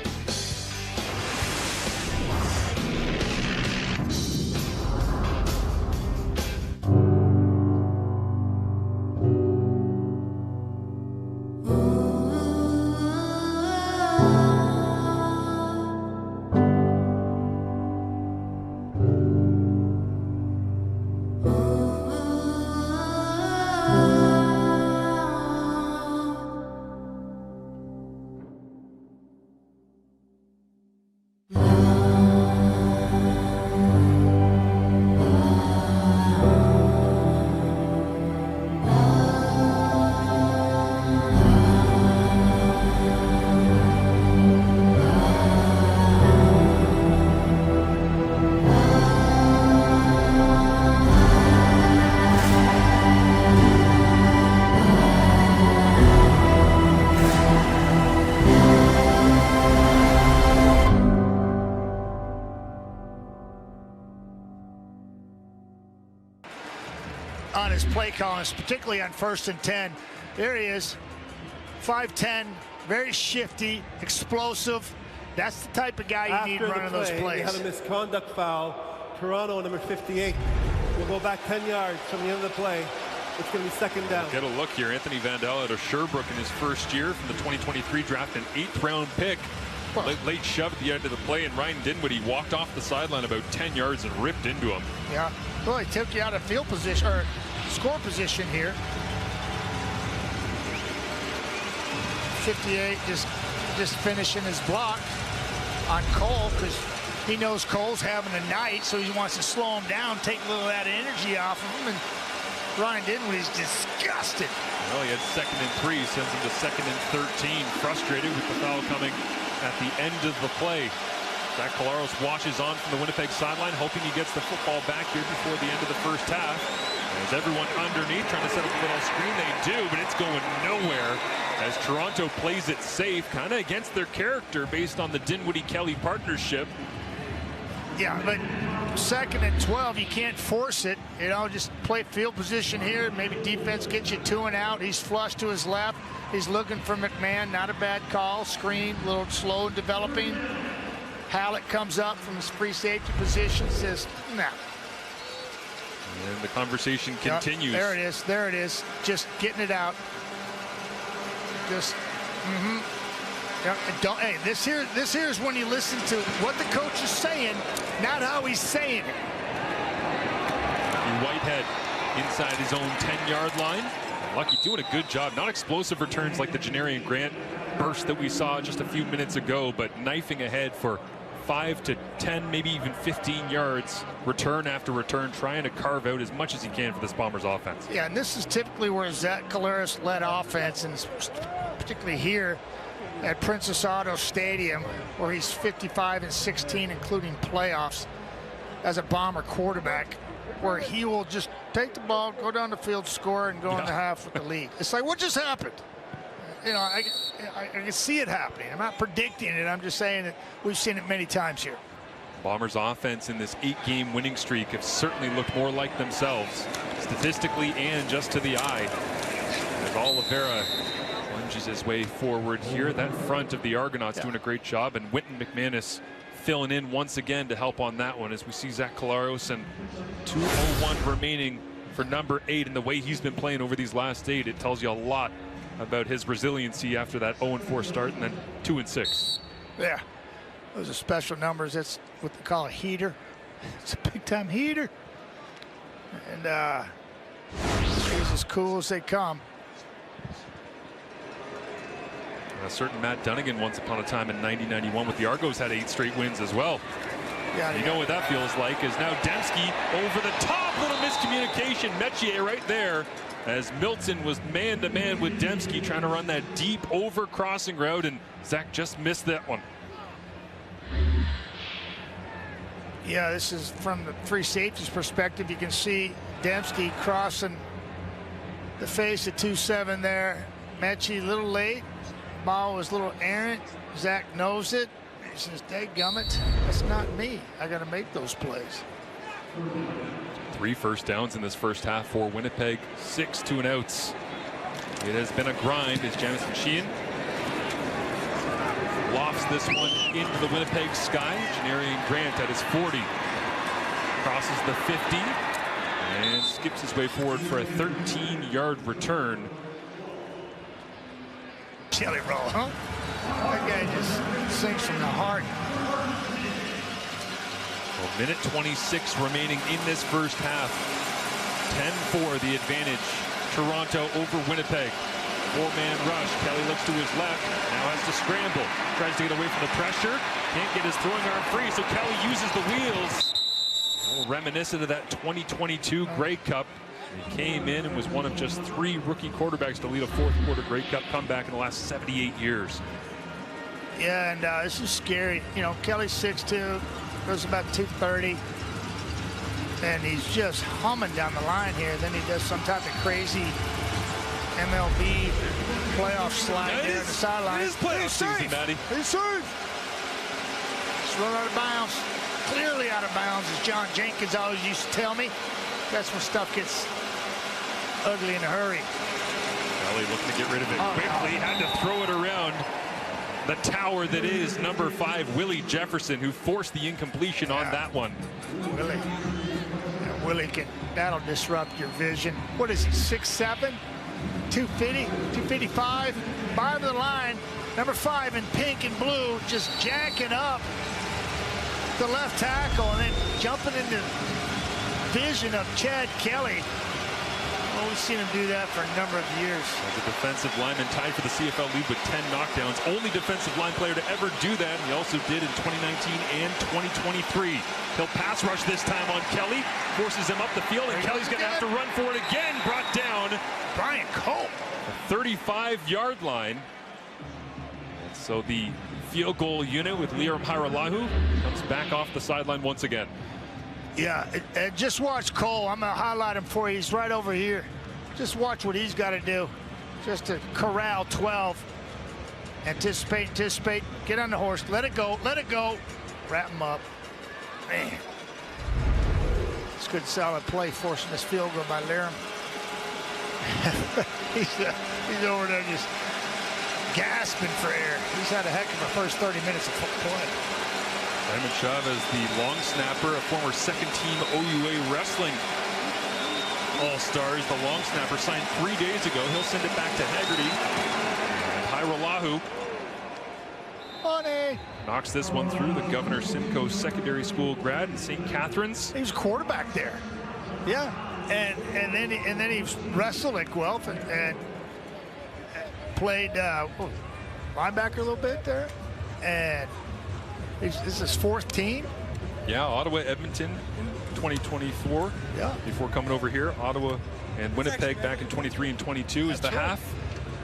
On his play calls, particularly on 1st and 10. There he is, 5'10", very shifty, explosive. That's the type of guy you need running those plays. They had a misconduct foul. Toronto, number 58, will go back 10 yards from the end of the play. It's going to be second down. Get a look here. Anthony Vandal out of Sherbrooke in his first year from the 2023 draft, an 8th-round pick. Late shove at the end of the play, and Ryan Dinwiddie walked off the sideline about 10 yards and ripped into him. Yeah, well, he took you out of field position, or score position here. 58 just finishing his block on Cole, because he knows Cole's having a night, so he wants to slow him down, take a little of that energy off of him, and Ryan Dinwiddie's disgusted. Well, he had 2nd and 3, sends him to 2nd and 13, frustrated with the foul coming at the end of the play. Zach Collaros washes on from the Winnipeg sideline, hoping he gets the football back here before the end of the first half. As everyone underneath trying to set up a little screen, they do, but it's going nowhere as Toronto plays it safe, kind of against their character based on the Dinwiddie-Kelly partnership. Yeah, but 2nd and 12, you can't force it. You know, just play field position here. Maybe defense gets you 2 and out. He's flush to his left. He's looking for McMahon. Not a bad call. Screen, a little slow developing. Hallett comes up from his free safety position, says, nah. And the conversation continues. There it is. There it is. Just getting it out. Just, Don't, hey, this here is when you listen to what the coach is saying, not how he's saying it. Whitehead inside his own 10-yard line. Lucky doing a good job. Not explosive returns like the Janarian Grant burst that we saw just a few minutes ago, but knifing ahead for 5 to 10, maybe even 15 yards, return after return, trying to carve out as much as he can for this Bombers offense. Yeah, and this is typically where Zach Collaros led offense, and particularly here at Princess Auto Stadium, where he's 55 and 16, including playoffs. as a Bomber quarterback, where he will just take the ball, go down the field, score, and go in the half with the lead. It's like, what just happened? You know, I can see it happening. I'm not predicting it. I'm just saying that we've seen it many times here. Bombers offense in this 8-game winning streak have certainly looked more like themselves, statistically and just to the eye. As Oliveira lunges his way forward here, that front of the Argonauts doing a great job, and Wynton McManus filling in once again to help on that one as we see Zach Collaros, and 2:01 remaining for number 8, and the way he's been playing over these last 8, it tells you a lot about his resiliency after that 0-4 start and then 2-6. Yeah, those are special numbers. That's what they call a heater. It's a big-time heater. And he's as cool as they come. A certain Matt Dunnigan once upon a time in 90-91 with the Argos had 8 straight wins as well. Yeah, you know what that feels like is now Dembski over the top, little miscommunication. Metier right there as Milton was man-to-man with Dembski trying to run that deep over crossing route, and Zach just missed that one. Yeah, this is from the free safety's perspective. You can see Dembski crossing the face at 2-7 there. Metier a little late. Ball was a little errant. Zach knows it. He says, "Dadgummit, that's not me. I got to make those plays." 3 first downs in this first half for Winnipeg, 6 2-and-outs. It has been a grind as Jamison Sheehan lofts this one into the Winnipeg sky. Janarian Grant at his 40 crosses the 50 and skips his way forward for a 13-yard return. Jelly roll, huh? That guy just sings from the heart. Well, minute 26 remaining in this first half. 10-4 the advantage. Toronto over Winnipeg. 4-man rush. Kelly looks to his left. Now has to scramble. Tries to get away from the pressure. Can't get his throwing arm free, so Kelly uses the wheels. A little reminiscent of that 2022 Grey Cup. He came in and was one of just 3 rookie quarterbacks to lead a fourth-quarter Grey Cup comeback in the last 78 years. Yeah, and this is scary. You know, Kelly's 6'2", goes about 230, and he's just humming down the line here. Then he does some type of crazy MLB playoff slide there on the sideline. It is playoff season, Matty. He's safe. Just run out of bounds. Clearly out of bounds, as John Jenkins always used to tell me. That's when stuff gets ugly in a hurry. Kelly looking to get rid of it quickly. Had to throw it around the tower that is number 5, Willie Jefferson, who forced the incompletion on that one. Willie. Yeah, Willie that'll disrupt your vision. What is he, 6'7", 250, 255, bottom of the line. Number 5 in pink and blue, just jacking up the left tackle and then jumping into vision of Chad Kelly. Well, we've seen him do that for a number of years. As a defensive lineman tied for the CFL lead with 10 knockdowns. Only defensive line player to ever do that. And he also did in 2019 and 2023. He'll pass rush this time on Kelly. Forces him up the field, and Kelly's going to have to run for it again. Brought down Brian Cole. The 35-yard line. And so the field goal unit with Liam Haralahu comes back off the sideline once again. Yeah, just watch Cole. I'm going to highlight him for you. He's right over here. Just watch what he's got to do just to corral 12. Anticipate. Get on the horse. Let it go. Wrap him up. Man. It's a good, solid play forcing this field goal by Liam. he's over there just gasping for air. He's had a heck of a first 30 minutes of play. Simon Chavez, the long snapper, a former second-team OUA wrestling All-Stars. The long snapper signed 3 days ago. He'll send it back to Haggerty. And Hyralahu knocks this one through. The Governor Simcoe Secondary School grad in St. Catharines. He was quarterback there. Yeah, and then he wrestled at Guelph and played linebacker a little bit there, and this is his 4th team. Yeah, Ottawa, Edmonton in 2024. Yeah. Before coming over here, Ottawa and Winnipeg back in 23 and 22 is the half.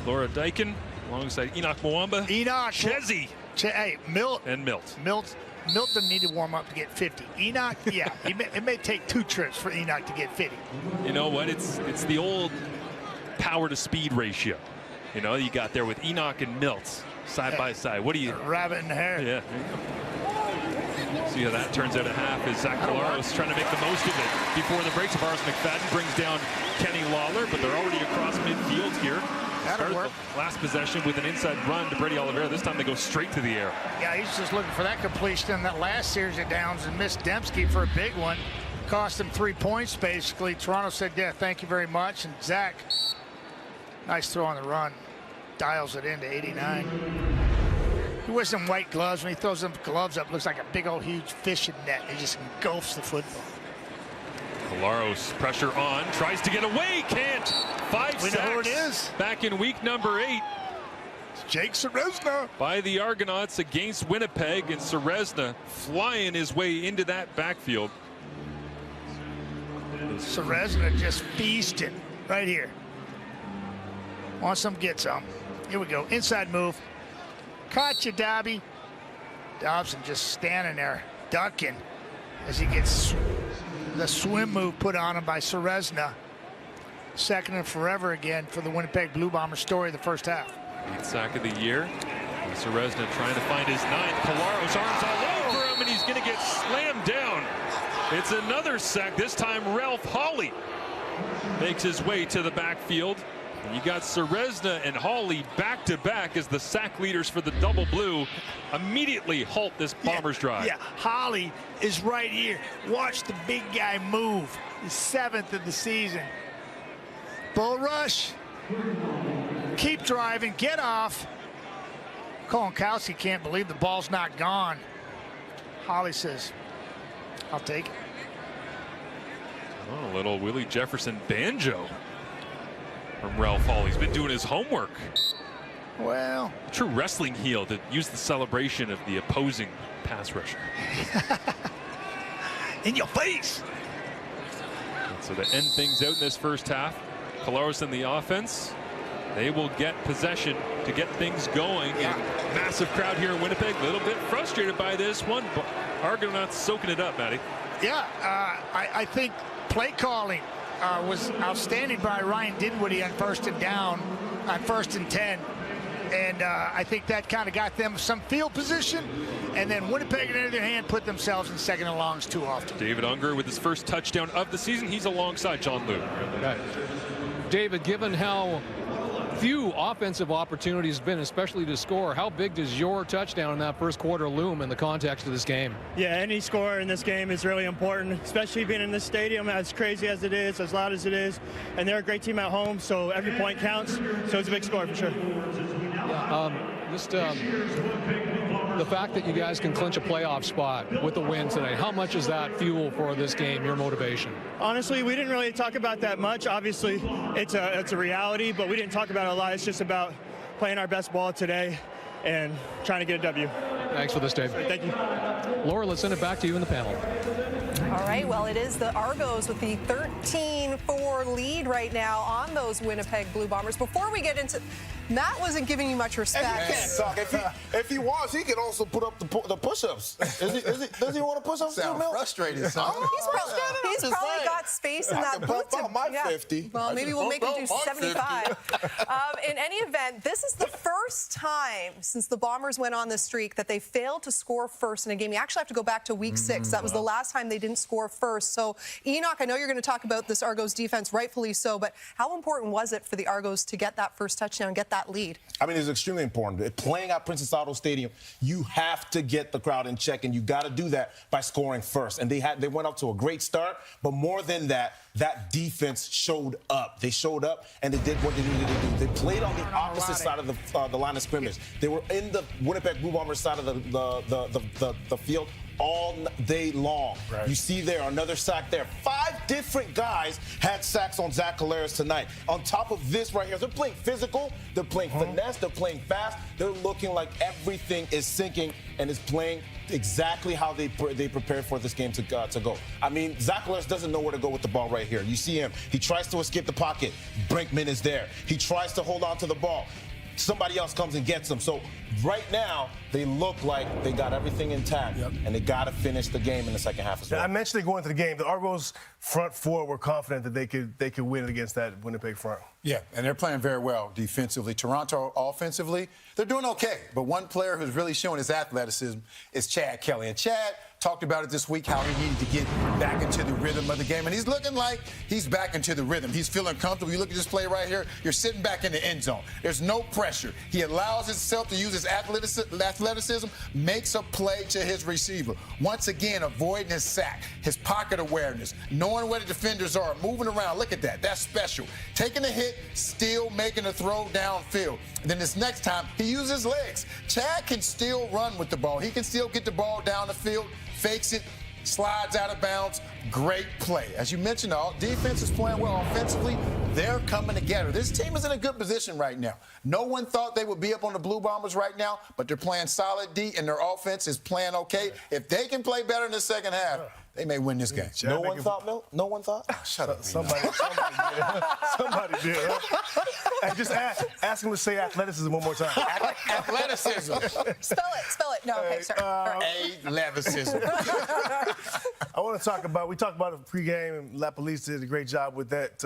Laura Dyken alongside Enoch Mwamba. Enoch. Chezzy. Hey, Milt. And Milt. Milt Milt doesn't need to warm up to get 50. Enoch, yeah, it may take 2 trips for Enoch to get 50. You know what? It's the old power to speed ratio. You know, you got there with Enoch and Milt side by side. What do you? Rabbit in the hair. Yeah. See how that turns out at half as Zach Collaros trying to make the most of it before the break. Tavares McFadden brings down Kenny Lawler, but they're already across midfield here. That'll work. The last possession with an inside run to Brady Oliveira. This time they go straight to the air. Yeah, he's just looking for that completion in that last series of downs and missed Dembski for a big one. Cost him 3 points, basically. Toronto said, yeah, thank you very much. And Zach, nice throw on the run. Dials it into 89. He wears some white gloves. When he throws them gloves up, looks like a big old huge fishing net. He just engulfs the football. Collaros, pressure on, tries to get away, can't. 5 We sacks. know who it is. Back in week number 8. It's Jake Ceresna. By the Argonauts against Winnipeg, and Ceresna flying his way into that backfield. Ceresna just feasting right here. Want some, get some. Here we go. Inside move. Caught you, Dobby. Dobson just standing there, ducking as he gets the swim move put on him by Ceresna. Second and forever again for the Winnipeg Blue Bombers story of the first half. 8th sack of the year. And Ceresna trying to find his 9th. Collaros arms all over him, and he's going to get slammed down. It's another sack. This time Ralph Hawley makes his way to the backfield. And you got Ceresna and Hawley back to back as the sack leaders for the double blue immediately halt this Bombers drive. Yeah, Hawley is right here. Watch the big guy move. His 7th of the season. Bull rush. Keep driving. Get off. Kolonkowski can't believe the ball's not gone. Hawley says, I'll take it. Oh, a little Willie Jefferson banjo from Ralph Hall. He's been doing his homework. Well, true wrestling heel to use the celebration of the opposing pass rusher. In your face. And so to end things out in this first half, Collaros and the offense, they will get possession to get things going. Yeah. And massive crowd here in Winnipeg, a little bit frustrated by this one, but Argonauts soaking it up, Matty. Yeah, I think play calling was outstanding by Ryan Dinwiddie on 1st and down, on 1st and 10. And I think that kind of got them some field position. And then Winnipeg, on the other hand, put themselves in 2nd and longs too often. David Unger with his first touchdown of the season. He's alongside John Liu. David, given how few offensive opportunities have been, especially to score, how big does your touchdown in that first quarter loom in the context of this game? Yeah, any score in this game is really important, especially being in this stadium, as crazy as it is, as loud as it is. And they're a great team at home, so every point counts. So it's a big score for sure. The fact that you guys can clinch a playoff spot with the win tonight, how much is that fuel for this game, your motivation? Honestly, we didn't really talk about that much. Obviously, it's a reality, but we didn't talk about it a lot. It's just about playing our best ball today and trying to get a W. Thanks for this, Dave. Thank you. Laura, let's send it back to you in the panel. All right, well, it is the Argos with the 13-4 lead right now on those Winnipeg Blue Bombers. Before we get into... Matt wasn't giving you much respect. If he wants, he can also put up the push-ups. Does he want to push ups too, Mel? Frustrated, son. He's probably got space in that booth. My 50. Well, maybe we'll make him do 75. In any event, this is the first time since the Bombers went on this streak that they failed to score first in a game. You actually have to go back to week 6. That was the last time they didn't score first. So, Enoch, I know you're going to talk about this Argos defense, rightfully so, but how important was it for the Argos to get that first touchdown, get that lead? I mean, it's extremely important. Playing at Princess Auto Stadium, you have to get the crowd in check, and you got to do that by scoring first. And they went up to a great start, but more than that, that defense showed up. They showed up, and they did what they needed to do. They played on the opposite side of the line of scrimmage. They were in the Winnipeg Blue Bombers side of the field all day long. Right. You see there, another sack there. 5 different guys had sacks on Zach Collaros tonight. On top of this right here, they're playing physical, they're playing finesse, they're playing fast. They're looking like everything is sinking and is playing exactly how they prepared for this game to go. I mean, Zach Collaros doesn't know where to go with the ball right here. You see him. He tries to escape the pocket. Brinkman is there. He tries to hold on to the ball. somebody else comes and gets them. So right now, they look like they got everything intact, and they got to finish the game in the second half as well. I mentioned it going into the game. The Argos front four were confident that they could win against that Winnipeg front. Yeah, and they're playing very well defensively. Toronto offensively, they're doing okay. But one player who's really showing his athleticism is Chad Kelly. And Chad talked about it this week, how he needed to get back into the rhythm of the game. And he's looking like he's back into the rhythm. He's feeling comfortable. You look at this play right here, you're sitting back in the end zone. There's no pressure. He allows himself to use his athleticism, makes a play to his receiver. Once again, avoiding his sack, his pocket awareness, knowing where the defenders are, moving around. Look at that. That's special. Taking a hit, still making a throw downfield. And then this next time, he uses his legs. Chad can still run with the ball. He can still get the ball down the field, fakes it, slides out of bounds. Great play. As you mentioned, all defense is playing well offensively. They're coming together. This team is in a good position right now. No one thought they would be up on the Blue Bombers right now, but they're playing solid D, and their offense is playing okay. If they can play better in the second half, they may win this game. No one thought, Milt? No one thought? Shut up. Somebody did. Somebody did. Huh? Hey, just ask him to say athleticism one more time. Athleticism. Spell it. No, okay, sorry. Athleticism. I want to talk about, we talked about it pregame, and La Police did a great job with that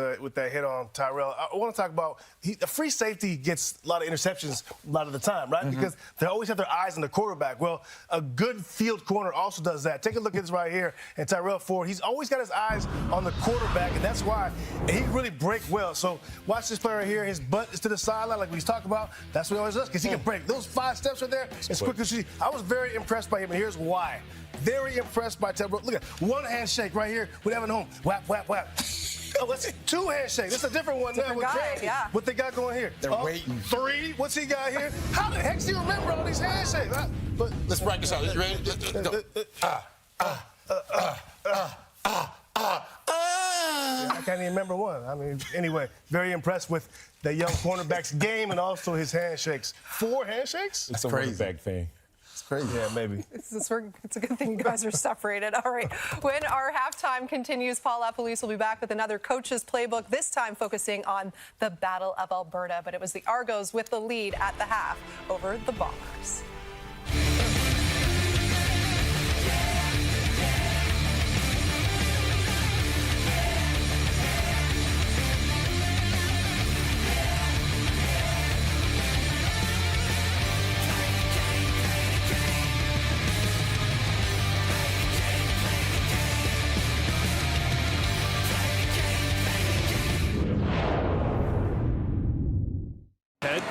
hit on Tyrell. I want to talk about, a free safety gets a lot of interceptions a lot of the time, right? Because they always have their eyes on the quarterback. Well, a good field corner also does that. Take a look at this right here. And Tyrell Ford, he's always got his eyes on the quarterback, and that's why he really break well. So watch this play right here. His butt is to the sideline, like we talked about. That's what he always does, because he can break those 5 steps right there as quick as she. I was very impressed by him, and here's why. Very impressed by Tyrell. Look at one handshake right here with Evan Home. Whap, whap, whap. Oh, let's see. 2 handshakes. That's a different one now. What they got going here? They're waiting. 3. What's he got here? How the heck do you remember all these handshakes? But let's practice out. You ready? I can't even remember one. I mean, anyway, very impressed with the young cornerback's game and also his handshakes. 4 handshakes? It's a Winnipeg thing. It's crazy. Yeah, maybe. It's a good thing you guys are separated. All right. When our halftime continues, Paul LaPolice will be back with another coach's playbook, this time focusing on the Battle of Alberta. But it was the Argos with the lead at the half over the Bombers.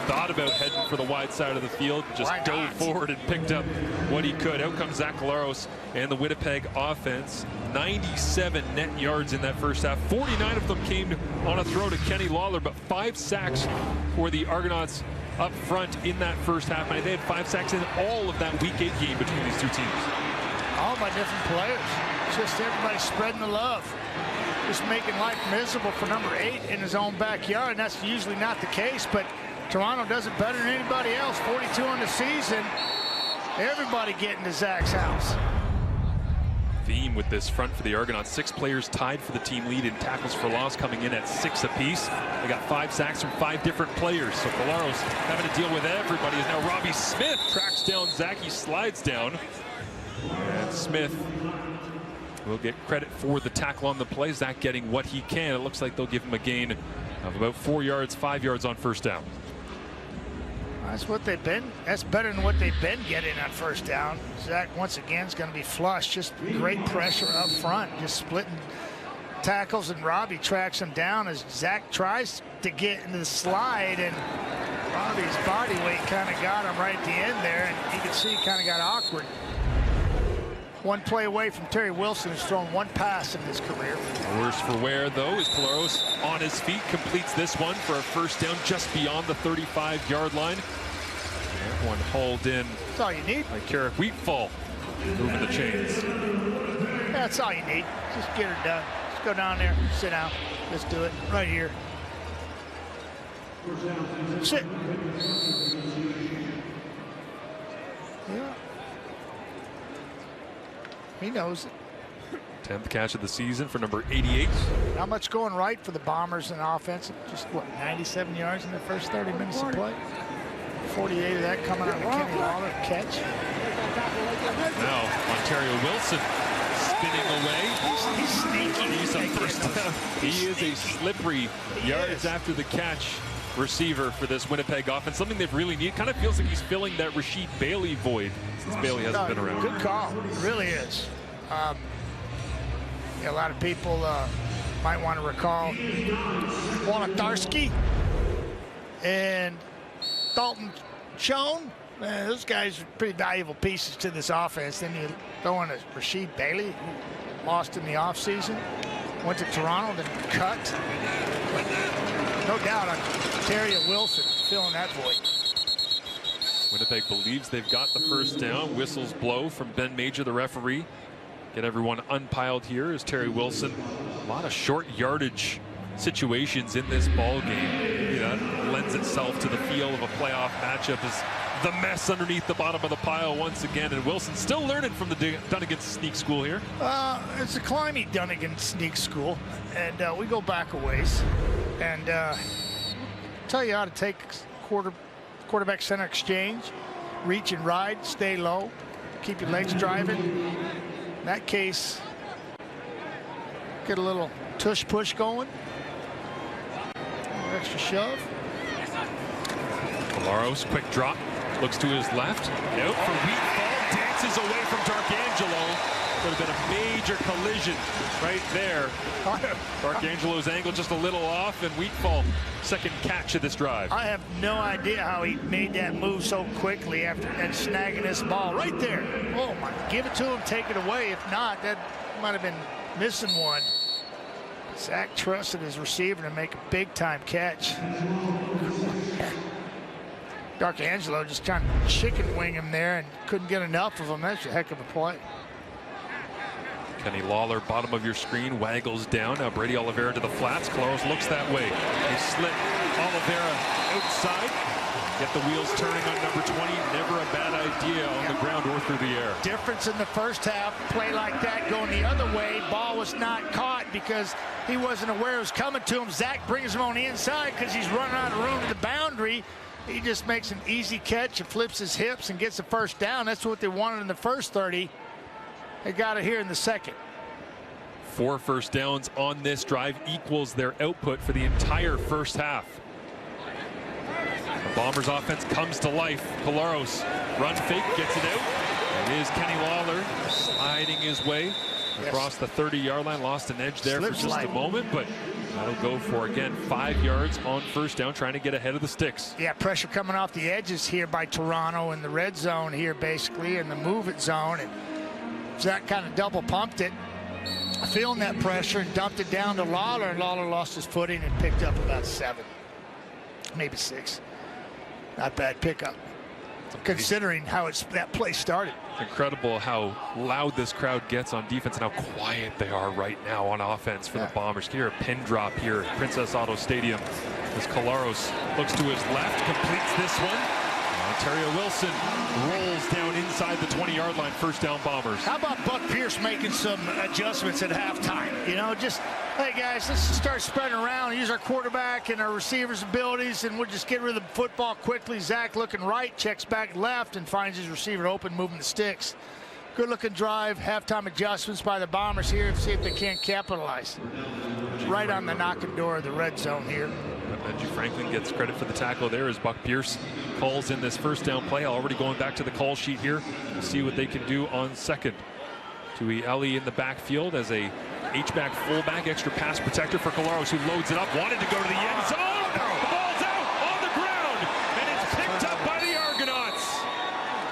Thought about heading for the wide side of the field, just dove forward and picked up what he could. Out comes Zach Collaros and the Winnipeg offense. 97 net yards in that first half. 49 of them came on a throw to Kenny Lawler, but 5 sacks for the Argonauts up front in that first half. And they had 5 sacks in all of that Week 8 game between these two teams. All by different players. Just everybody spreading the love. Just making life miserable for number 8 in his own backyard. And that's usually not the case, but Toronto does it better than anybody else. 42 on the season. Everybody getting to Zach's house. Theme with this front for the Argonauts. 6 players tied for the team lead in tackles for loss, coming in at 6 apiece. They got 5 sacks from 5 different players. So Collaros having to deal with everybody. Is now Robbie Smith tracks down Zach. He slides down. And Smith will get credit for the tackle on the play. Zach getting what he can. It looks like they'll give him a gain of about 4 yards, 5 yards on first down. That's what they've been. That's better than what they've been getting on first down. Zach once again is going to be flush. Just great pressure up front, just splitting tackles, and Robbie tracks him down as Zach tries to get into the slide, and Robbie's body weight kind of got him right at the end there, and you can see he kind of got awkward. 1 play away from Terry Wilson, who's thrown 1 pass in his career. Worse for wear, though, is Collaros on his feet, completes this one for a first down just beyond the 35-yard line. And one hauled in. That's all you need. Like Carrick Wheatfall, moving the chains. That's all you need. Just get her done. Just go down there, sit down. Let's do it right here. Sit. Yeah. He knows it. 10th catch of the season for number 88. Not much going right for the Bombers in offense. Just, what, 97 yards in the first 30 minutes of play? 48 of that coming out of Kenny Lawler. Catch. Now, Ontario Wilson spinning away. He's sneaky. He's a first down. He is a slippery yards after the catch receiver for this Winnipeg offense. Something they've really needed. Kind of feels like he's filling that Rasheed Bailey void since Bailey hasn't been around. Good call. It really is. A lot of people might want to recall Wolodarski and Dalton Schoen. Those guys are pretty valuable pieces to this offense. Then you throw in a Rasheed Bailey, who lost in the offseason, went to Toronto, then cut. But no doubt on Ontario Wilson filling that void. Winnipeg believes they've got the first down. Whistles blow from Ben Major, the referee. Get everyone unpiled here as Terry Wilson. A lot of short yardage situations in this ball game. Maybe that lends itself to the feel of a playoff matchup as the mess underneath the bottom of the pile once again. And Wilson still learning from the Dunnigan Sneak School here. It's a climbing Dunnigan Sneak School, and we go back a ways. And tell you how to take quarterback center exchange, reach and ride, stay low, keep your legs driving. In that case, get a little tush push going. Extra shove. Colaros, quick drop, looks to his left. Out for Wheatfall, dances away from Darkangelo. Would have been a major collision right there. Darkangelo's angle just a little off, and Wheatfall, second catch of this drive. I have no idea how he made that move so quickly after and snagging this ball right there. Oh my, give it to him, take it away. If not, that might have been missing one. Zach trusted his receiver to make a big time catch. Darkangelo just trying to chicken wing him there and couldn't get enough of him. That's a heck of a play. Kenny Lawler, bottom of your screen, waggles down. Now Brady Oliveira to the flats. Colaros looks that way. They slip Oliveira outside. Get the wheels turning on number 20. Never a bad idea on the ground or through the air. Difference in the first half. Play like that going the other way. Ball was not caught because he wasn't aware it was coming to him. Zach brings him on the inside because he's running out of room at the boundary. He just makes an easy catch and flips his hips and gets the first down. That's what they wanted in the first 30. They got it here in the second. 4 first downs on this drive equals their output for the entire first half. The Bombers offense comes to life. Colaros, run fake, gets it out. It is Kenny Lawler sliding his way across the 30-yard line. Lost an edge there for just a moment, but that'll go for, again, 5 yards on first down, trying to get ahead of the sticks. Yeah, pressure coming off the edges here by Toronto in the red zone here, basically, in the move-it zone. And Zach kind of double pumped it, feeling that pressure, and dumped it down to Lawler, and Lawler lost his footing and picked up about 7, maybe 6. Not bad pickup, considering how that play started. It's incredible how loud this crowd gets on defense and how quiet they are right now on offense for the Bombers. Hear a pin drop here at Princess Auto Stadium as Colaros looks to his left, completes this one. Ontario Wilson rolls down inside the 20-yard line. First down, Bombers. How about Buck Pierce making some adjustments at halftime? You know, just, hey guys, let's start spreading around, use our quarterback and our receivers' abilities, and we'll just get rid of the football quickly. Zach looking right, checks back left, and finds his receiver open, moving the sticks. Good looking drive, halftime adjustments by the Bombers here, see if they can't capitalize. Right on the knocking door of the red zone here. Benji Franklin gets credit for the tackle there as Buck Pierce calls in this first down play. Already going back to the call sheet here. We'll see what they can do on second. Tui Ellie in the backfield as a H-back fullback, extra pass protector for Colaros, who loads it up, wanted to go to the end zone. The ball's out on the ground, and it's picked up by the Argonauts.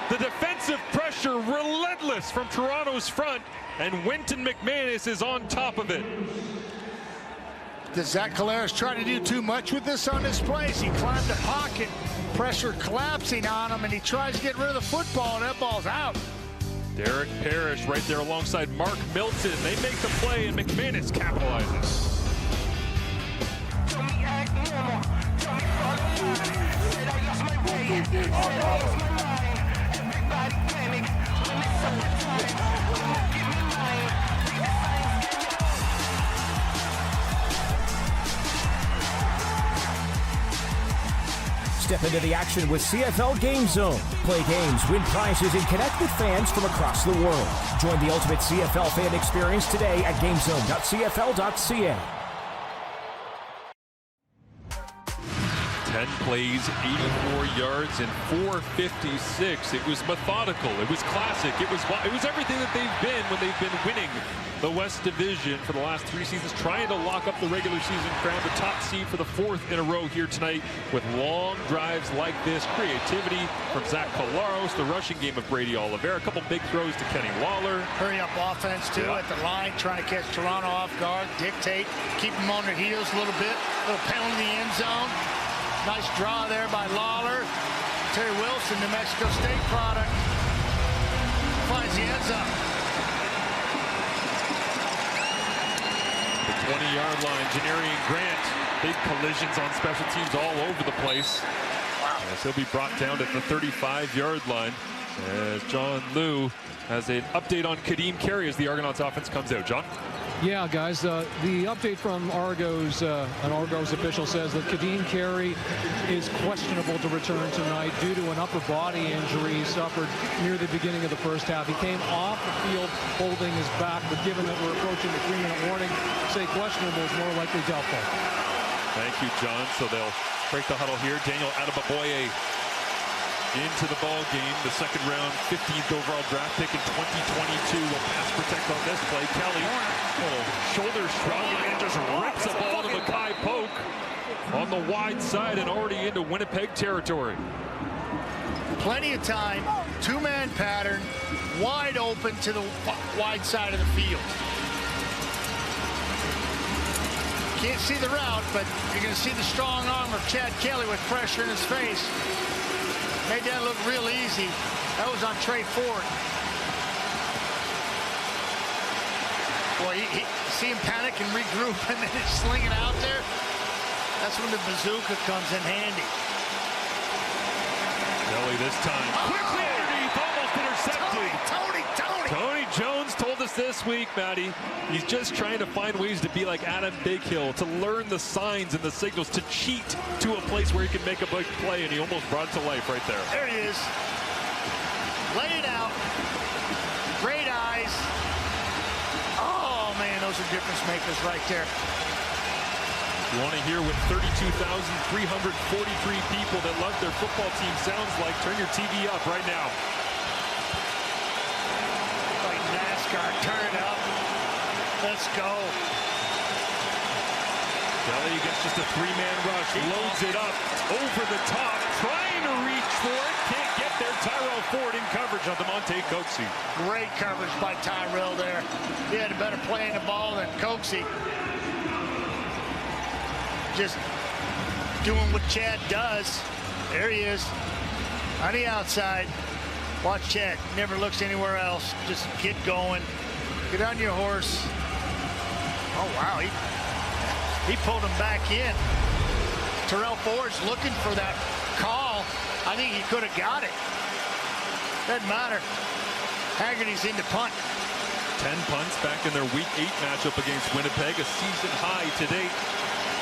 The defensive pressure relentless from Toronto's front, and Winton McManus is on top of it. Does Zach Colaros try to do too much with this on this play? He climbed the pocket, pressure collapsing on him, and he tries to get rid of the football, and that ball's out. Derek Parrish right there alongside Mark Milton. They make the play, and McManus capitalizes. Step into the action with CFL Game Zone. Play games, win prizes, and connect with fans from across the world. Join the ultimate CFL fan experience today at gamezone.cfl.ca. 10 plays, 84 yards, and 456. It was methodical. It was classic. It was everything that they've been when they've been winning the West Division for the last 3 seasons, trying to lock up the regular season crown, the top seed for the 4th in a row here tonight with long drives like this. Creativity from Zach Collaros, the rushing game of Brady Oliveira, a couple big throws to Kenny Lawler. Hurry up offense, too, at the line, trying to catch Toronto off guard, dictate, keep them on their heels a little bit. Little penalty in the end zone. Nice draw there by Lawler. Terry Wilson, New Mexico State product. Finds the end zone. The 20-yard line, Janarian Grant. Big collisions on special teams all over the place. As he'll be brought down to the 35-yard line. As John Liu has an update on Kadeem Carey as the Argonauts offense comes out. John? Yeah, guys, the update from Argos, an Argos official says that Kadeem Carey is questionable to return tonight due to an upper body injury he suffered near the beginning of the first half. He came off the field holding his back, but given that we're approaching the 3-minute warning, say questionable is more likely doubtful. Thank you, John. So they'll break the huddle here. Daniel Adebaboye into the ball game, the second round 15th overall draft pick in 2022 will pass protect on this play. Kelly, shoulder shrug, and just rips a ball to Mackay Polk on the wide side and already into Winnipeg territory. Plenty of time, two-man pattern, wide open to the wide side of the field. Can't see the route, but you're going to see the strong arm of Chad Kelly with pressure in his face. Made that look real easy. That was on Trey Ford. Boy, see him panic and regroup and then it's slinging out there. That's when the bazooka comes in handy. Kelly this time. Quickly underneath, almost intercepted. Tony Jones told us this week, Matty, he's just trying to find ways to be like Adam Bighill, to learn the signs and the signals, to cheat to a place where he can make a big play, and he almost brought it to life right there. There he is. Lay it out. Great eyes. Oh, man, those are difference makers right there. You want to hear what 32,343 people that love their football team sounds like? Turn your TV up right now. Turn it up. Let's go. Kelly gets just a 3-man rush, loads it up over the top, trying to reach for it, can't get there. Tyrell Ford in coverage on DeMonte Coxie. Great coverage by Tyrell there. He had a better play in the ball than Coxie. Just doing what Chad does. There he is on the outside. Watch Chad, never looks anywhere else. Just get going. Get on your horse. Oh, wow, he pulled him back in. Terrell Ford's looking for that call. I think he could have got it. Doesn't matter. Haggerty's in to punt. 10 punts back in their Week 8 matchup against Winnipeg, a season high to date.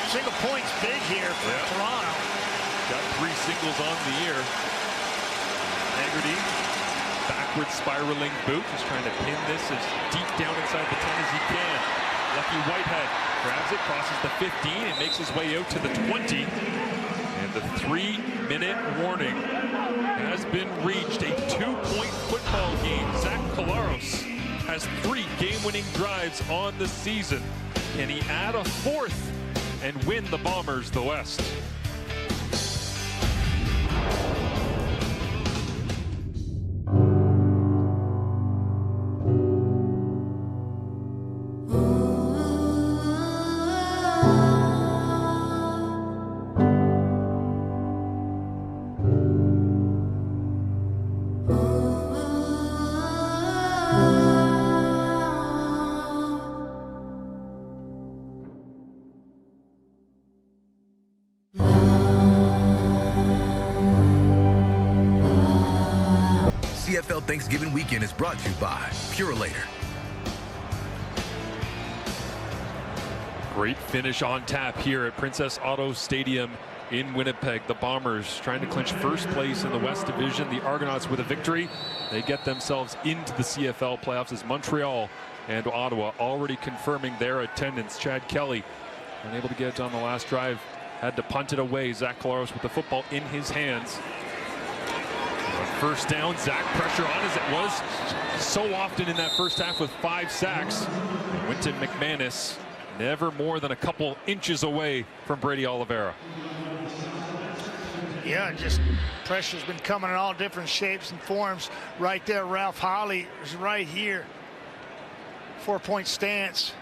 Single points big here for Toronto. Got 3 singles on the year. Haggerty, backward spiraling boot, just trying to pin this as deep down inside the 10 as he can. Lucky Whitehead grabs it, crosses the 15, and makes his way out to the 20. And the 3-minute warning has been reached. A 2-point football game. Zach Collaros has 3 game-winning drives on the season. Can he add a 4th and win the Bombers the West? CFL Thanksgiving weekend is brought to you by Purolator. Great finish on tap here at Princess Auto Stadium in Winnipeg. The Bombers trying to clinch first place in the West Division. The Argonauts with a victory. They get themselves into the CFL playoffs as Montreal and Ottawa already confirming their attendance. Chad Kelly unable to get it on the last drive. Had to punt it away. Zach Collaros with the football in his hands. On first down, Zach pressure on as it was so often in that first half with 5 sacks. Winton McManus never more than a couple inches away from Brady Oliveira. Yeah, just pressure's been coming in all different shapes and forms. Right there, Ralph Holly is right here. 4-point stance.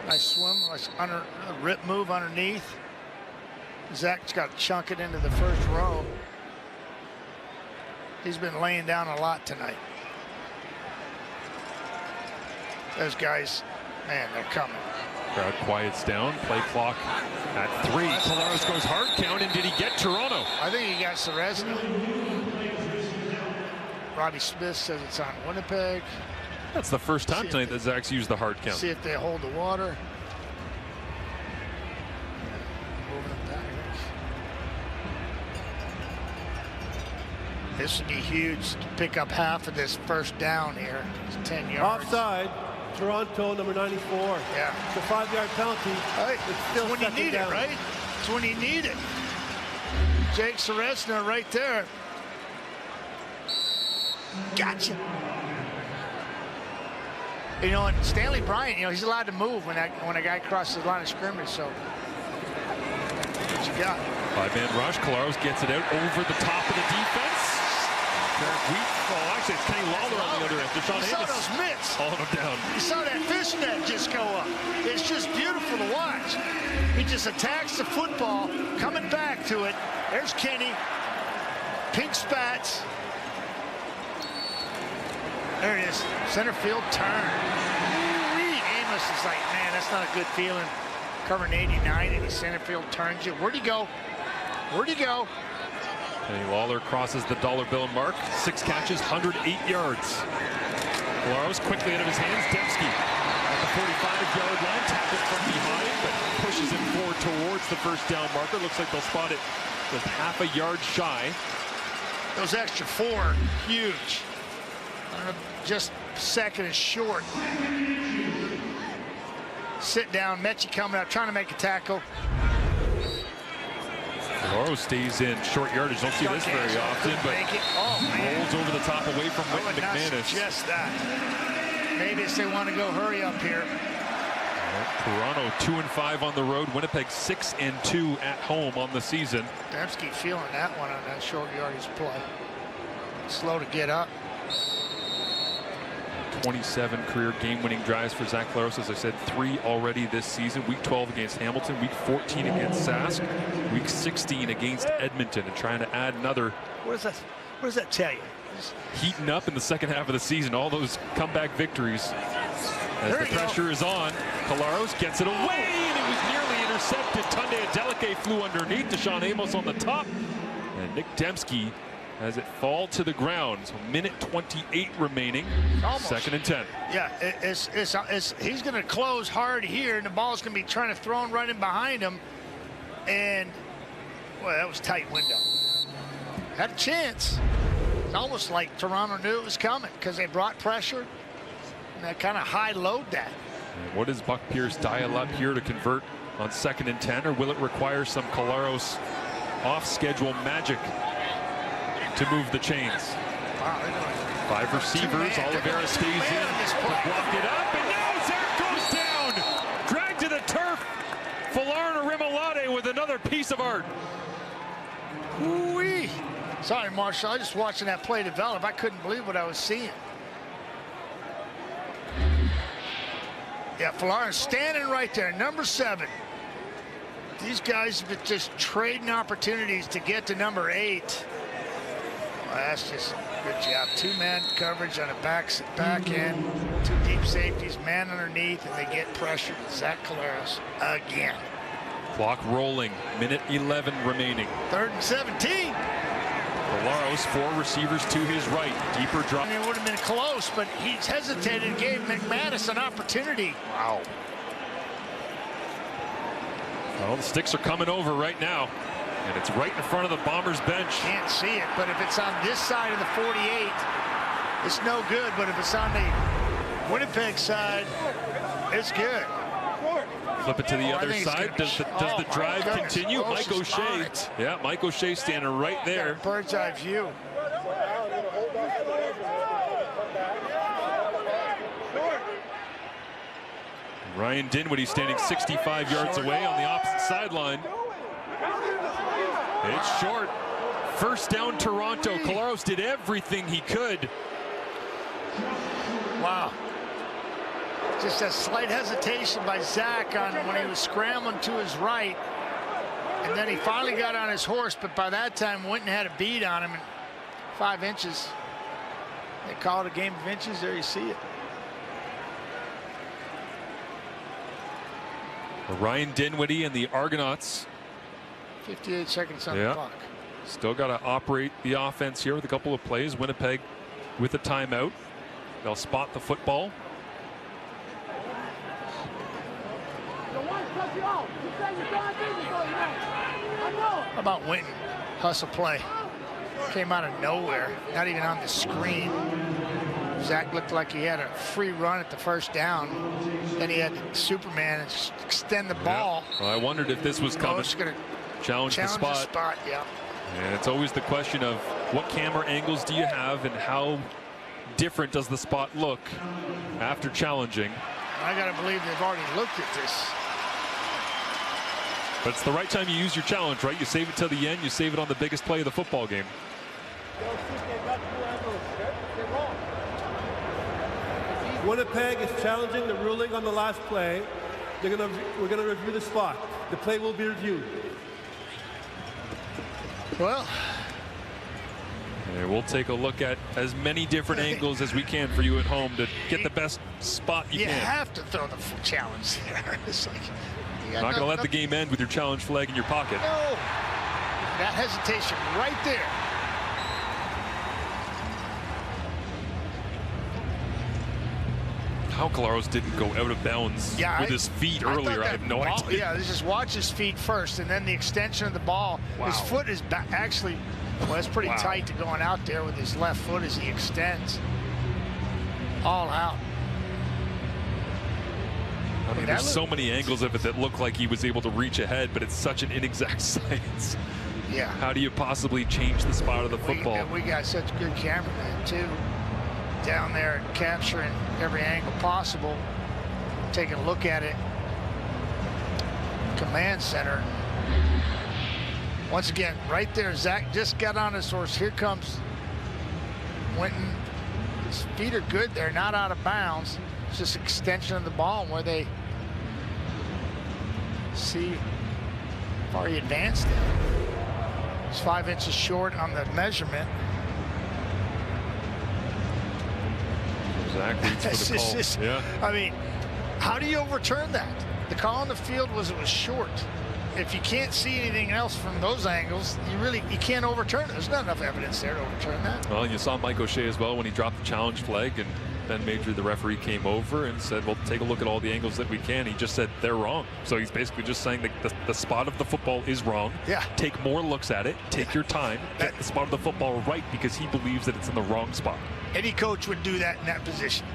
Nice swim, nice rip move underneath. Zach's got to chunk it into the first row. He's been laying down a lot tonight. Those guys, man, they're coming. Crowd quiets down. Play clock at 3. Collaros goes hard count, and did he get Toronto? I think he got Ceresna. Robbie Smith says it's on Winnipeg. That's the first time tonight that Zach's used the hard count. See if they hold the water. Moving them back. This would be huge to pick up half of this first down here. It's 10 yards. Offside. Toronto, number 94. Yeah. It's a 5-yard penalty. Right. It's still when you need down. it, right? It's when you need it. Jake Ceresna right there. Gotcha. You know, and Stanley Bryant, you know, he's allowed to move when a guy crosses the line of scrimmage. So, what you got? 5-man rush. Collaros gets it out over the top of the defense. Well, actually, it's Kenny Lawler on the other end. You saw those mitts. Hauling him down. You saw that fish net just go up. It's just beautiful to watch. He just attacks the football, coming back to it. There's Kenny. Pink spats. There it is. Center field turn. Amos is like, man, that's not a good feeling. Covering 89 and he center field turns you. Where'd he go? Where'd he go? Kenny Lawler crosses the dollar bill mark. 6 catches, 108 yards. Collaros quickly out of his hands. Dembski at the 45-yard line. Tackled from behind, but pushes it forward towards the first down marker. Looks like they'll spot it just half a yard shy. Those extra 4, huge. Just second is short. Sit down. Mechie coming up, trying to make a tackle. Collaros stays in short yardage. Don't see this very often, but rolls over the top away from Winton McManus. Just that. Maybe it's they want to go hurry up here. Toronto 2-5 on the road. Winnipeg 6-2 at home on the season. Dembski feeling that one on that short yardage play. Slow to get up. 27 career game-winning drives for Zach Collaros. As I said, 3 already this season. Week 12 against Hamilton, Week 14 against Sask, Week 16 against Edmonton, and trying to add another. What does that tell you? Heating up in the second half of the season. All those comeback victories. As the pressure is on, Collaros gets it away, and it was nearly intercepted. Tunde Adeleke flew underneath. Deshaun Amos on the top, and Nick Dembski has it fall to the ground. So minute 28 remaining. Almost. 2nd and 10. Yeah, he's going to close hard here, and the ball's going to be trying to throw right in behind him. And, well, that was a tight window. Had a chance. It's almost like Toronto knew it was coming because they brought pressure, and they kind of high-load that. And what does Buck Pierce dial up here to convert on 2nd and 10, or will it require some Collaros off-schedule magic to move the chains? Wow, 5 receivers. Oliveira stays in. Blocked it up, and now Zach goes down. Dragged to the turf. Falarna Rimolade with another piece of art. Woo-wee. Sorry, Marshall. I was just watching that play develop. I couldn't believe what I was seeing. Yeah, Falarna standing right there, number 7. These guys have been just trading opportunities to get to number 8. Well, that's just good job. 2-man coverage on a back end. 2 deep safeties, man underneath, and they get pressured. Zach Collaros again. Clock rolling. Minute 11 remaining. 3rd and 17. Collaros, 4 receivers to his right. Deeper drop. I mean, it would have been close, but he's hesitated and gave McManus an opportunity. Wow. Well, the sticks are coming over right now, and it's right in front of the Bombers bench. Can't see it, but if it's on this side of the 48, it's no good. But if it's on the Winnipeg side, it's good. Flip it to the other side. Does the drive continue? Mike O'Shea. Yeah, Mike O'Shea standing right there. Bird's eye view. Ryan Dinwiddie standing 65 yards away on the opposite sideline. It's short. First down, Toronto. Collaros did everything he could. Wow. Just a slight hesitation by Zach on when he was scrambling to his right. And then he finally got on his horse, but by that time went and had a bead on him in 5 inches. They call it a game of inches. There you see it. Ryan Dinwiddie and the Argonauts. 58 seconds on the clock. Still got to operate the offense here with a couple of plays. Winnipeg with a timeout. They'll spot the football. How about Winton? Hustle play. Came out of nowhere, not even on the screen. Zach looked like he had a free run at the first down. Then he had Superman extend the ball. Well, I wondered if this was coming. Challenge the spot. Yeah. And it's always the question of what camera angles do you have and how different does the spot look after challenging. I got to believe they've already looked at this. But it's the right time you use your challenge, right? You save it till the end. You save it on the biggest play of the football game. Winnipeg is challenging the ruling on the last play. We're going to review the spot. The play will be reviewed. Well, and we'll take a look at as many different angles as we can for you at home to get the best spot you can. You have to throw the challenge there. It's like, you're not going to let the game end with your challenge flag in your pocket. No. That hesitation right there. How Collaros didn't go out of bounds with his feet earlier, I have no idea. Yeah, just watch his feet first, and then the extension of the ball. Wow. His foot is actually, well, it's pretty tight to going out there with his left foot as he extends. All out. I mean, there's so many angles of it that look like he was able to reach ahead, but it's such an inexact science. Yeah. How do you possibly change the spot of the football? We got such good cameramen, too. Down there capturing every angle possible, taking a look at it. Command center. Once again, right there, Zach just got on his horse. Here comes Winton. His feet are good. They're not out of bounds. It's just extension of the ball where they see how far he advanced it. It's 5 inches short on the measurement. Zach leads for the call. I mean, how do you overturn that? The call on the field was it was short. If you can't see anything else from those angles, you can't overturn it. There's not enough evidence there to overturn that. Well, you saw Mike O'Shea as well when he dropped the challenge flag, and Ben Major, the referee, came over and said, well, take a look at all the angles that we can. He just said they're wrong. So he's basically just saying that the spot of the football is wrong. Yeah. Take more looks at it. Take your time. Get the spot of the football right because he believes that it's in the wrong spot. Any coach would do that in that position.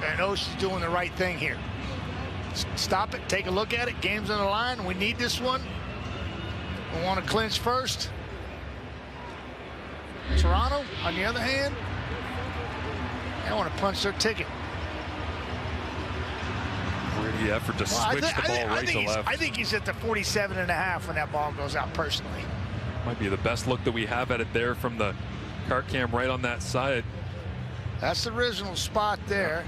And Osh's doing the right thing here. Stop it. Take a look at it. Game's on the line. We need this one. We want to clinch first. Toronto, on the other hand, they want to punch their ticket. Pretty effort to switch the ball right to left. I think he's at the 47.5 when that ball goes out personally. Might be the best look that we have at it there from the cart cam right on that side. That's the original spot there.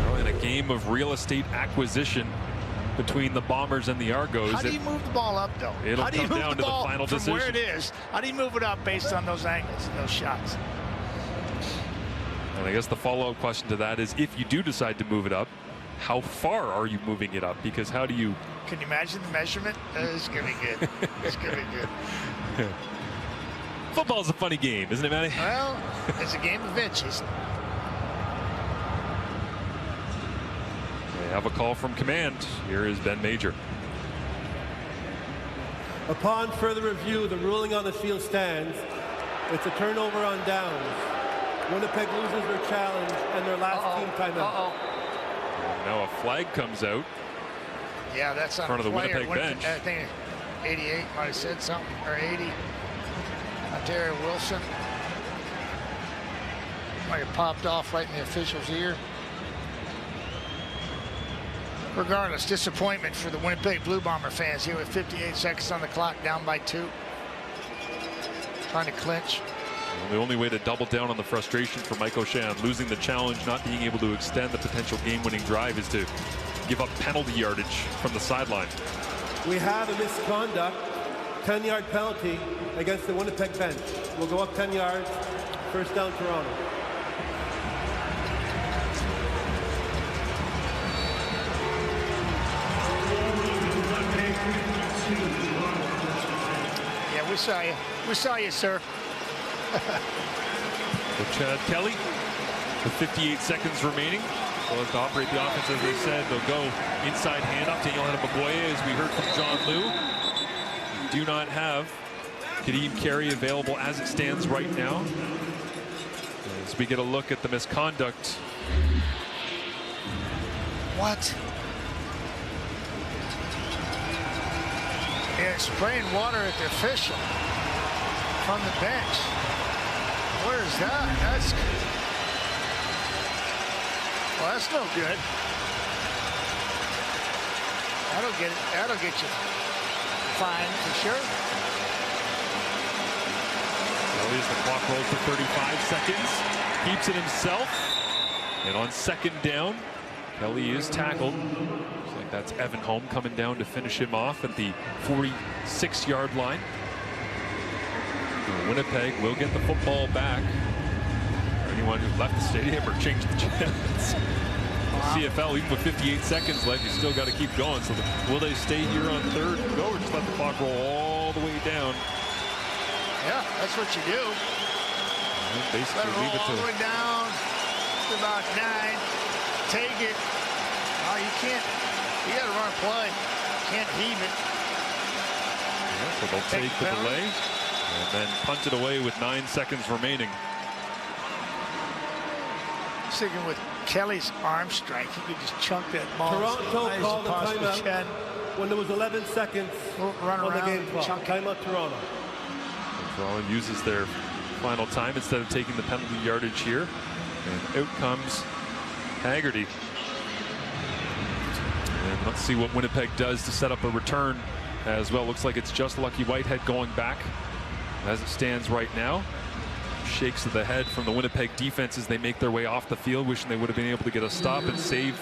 Well, in a game of real estate acquisition between the Bombers and the Argos. How do you move the ball up, though? It'll How do you come move down the to ball the final from decision. where it is? How do you move it up based on those angles and those shots? And I guess the follow-up question to that is, if you do decide to move it up, how far are you moving it up? Because how do you... Can you imagine the measurement? It's going to be good. It's going to be good. Football's a funny game, isn't it, Matty? Well, it's a game of inches. have a call from command. Here is Ben Major. Upon further review, the ruling on the field stands. It's a turnover on downs. Winnipeg loses their challenge and their last team timeout. Now a flag comes out. Yeah, that's on in front of the player. Winnipeg bench. I think 88 might have said something, or 80. Ontario Wilson might have popped off right in the official's ear. Regardless, disappointment for the Winnipeg Blue Bomber fans here with 58 seconds on the clock, down by 2. Trying to clinch. Well, the only way to double down on the frustration for Mike O'Shea on losing the challenge, not being able to extend the potential game-winning drive, is to give up penalty yardage from the sideline. We have a misconduct 10-yard penalty against the Winnipeg bench. We'll go up 10 yards, first down Toronto. Yeah, we saw you. We saw you, sir. So Chad Kelly with 58 seconds remaining. So as to operate the offense, as they said, they'll go inside handoff to Yohan Maboye, as we heard from John Liu. We do not have Kadeem Carey available as it stands right now. As we get a look at the misconduct. What? Yeah, spraying water at the official from the bench. Where is that? That's... Well, that's no good. That'll get you fined for sure. Well, as the clock rolls for 35 seconds, keeps it himself. And on second down, Kelly is tackled. Looks like that's Evan Holm coming down to finish him off at the 46-yard line. Winnipeg will get the football back. For anyone who left the stadium or changed the chance. CFL, even with 58 seconds left, you still got to keep going. So will they stay here on third and go, or just let the clock roll all the way down? Yeah, that's what you do. And basically let it roll leave it all to the way down to about 9. Take it. Oh, you can't. You got to run a play. Can't heave it. Yeah, so they'll take the delay and then punt it away with 9 seconds remaining. Sticking with Kelly's arm strength, he could just chunk that ball. Toronto called the timeout when there was 11 seconds on the game clock. Timeout Toronto. Toronto uses their final time instead of taking the penalty yardage here. And out comes Haggerty. And let's see what Winnipeg does to set up a return as well. Looks like it's just Lucky Whitehead going back as it stands right now. Shakes of the head from the Winnipeg defense as they make their way off the field, wishing they would have been able to get a stop and save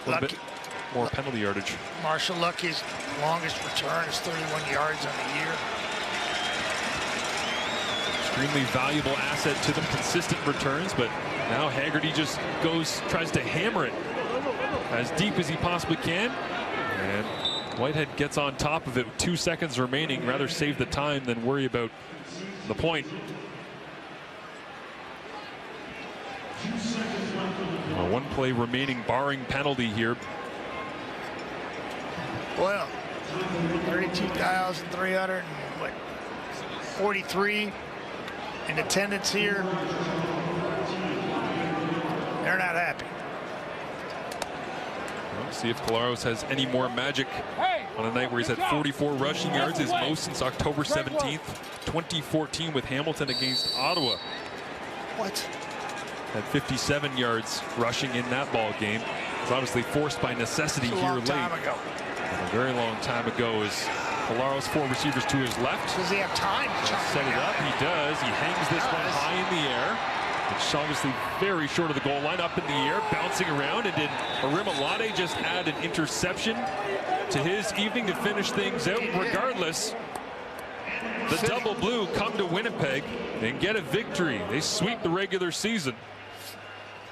a little bit more penalty yardage. Marshall Lucky's longest return is 31 yards on the year. Extremely valuable asset to them, consistent returns, but now Haggerty just tries to hammer it as deep as he possibly can. And Whitehead gets on top of it with 2 seconds remaining. Rather save the time than worry about the point. One play remaining, barring penalty here. Well, 32,343 in attendance here. They're not happy. Well, see if Collaros has any more magic on a night where he's had 44 rushing yards, his most since October 17th, 2014 with Hamilton against Ottawa. What? Had 57 yards rushing in that ball game. It's obviously forced by necessity here late. A very long time ago as Collaros 4 receivers to his left. Does he have time to set it up? He does. He hangs this one high in the air. It's obviously very short of the goal line, up in the air, bouncing around. And did Arimolade just add an interception to his evening to finish things out? Regardless, the double blue come to Winnipeg and get a victory. They sweep the regular season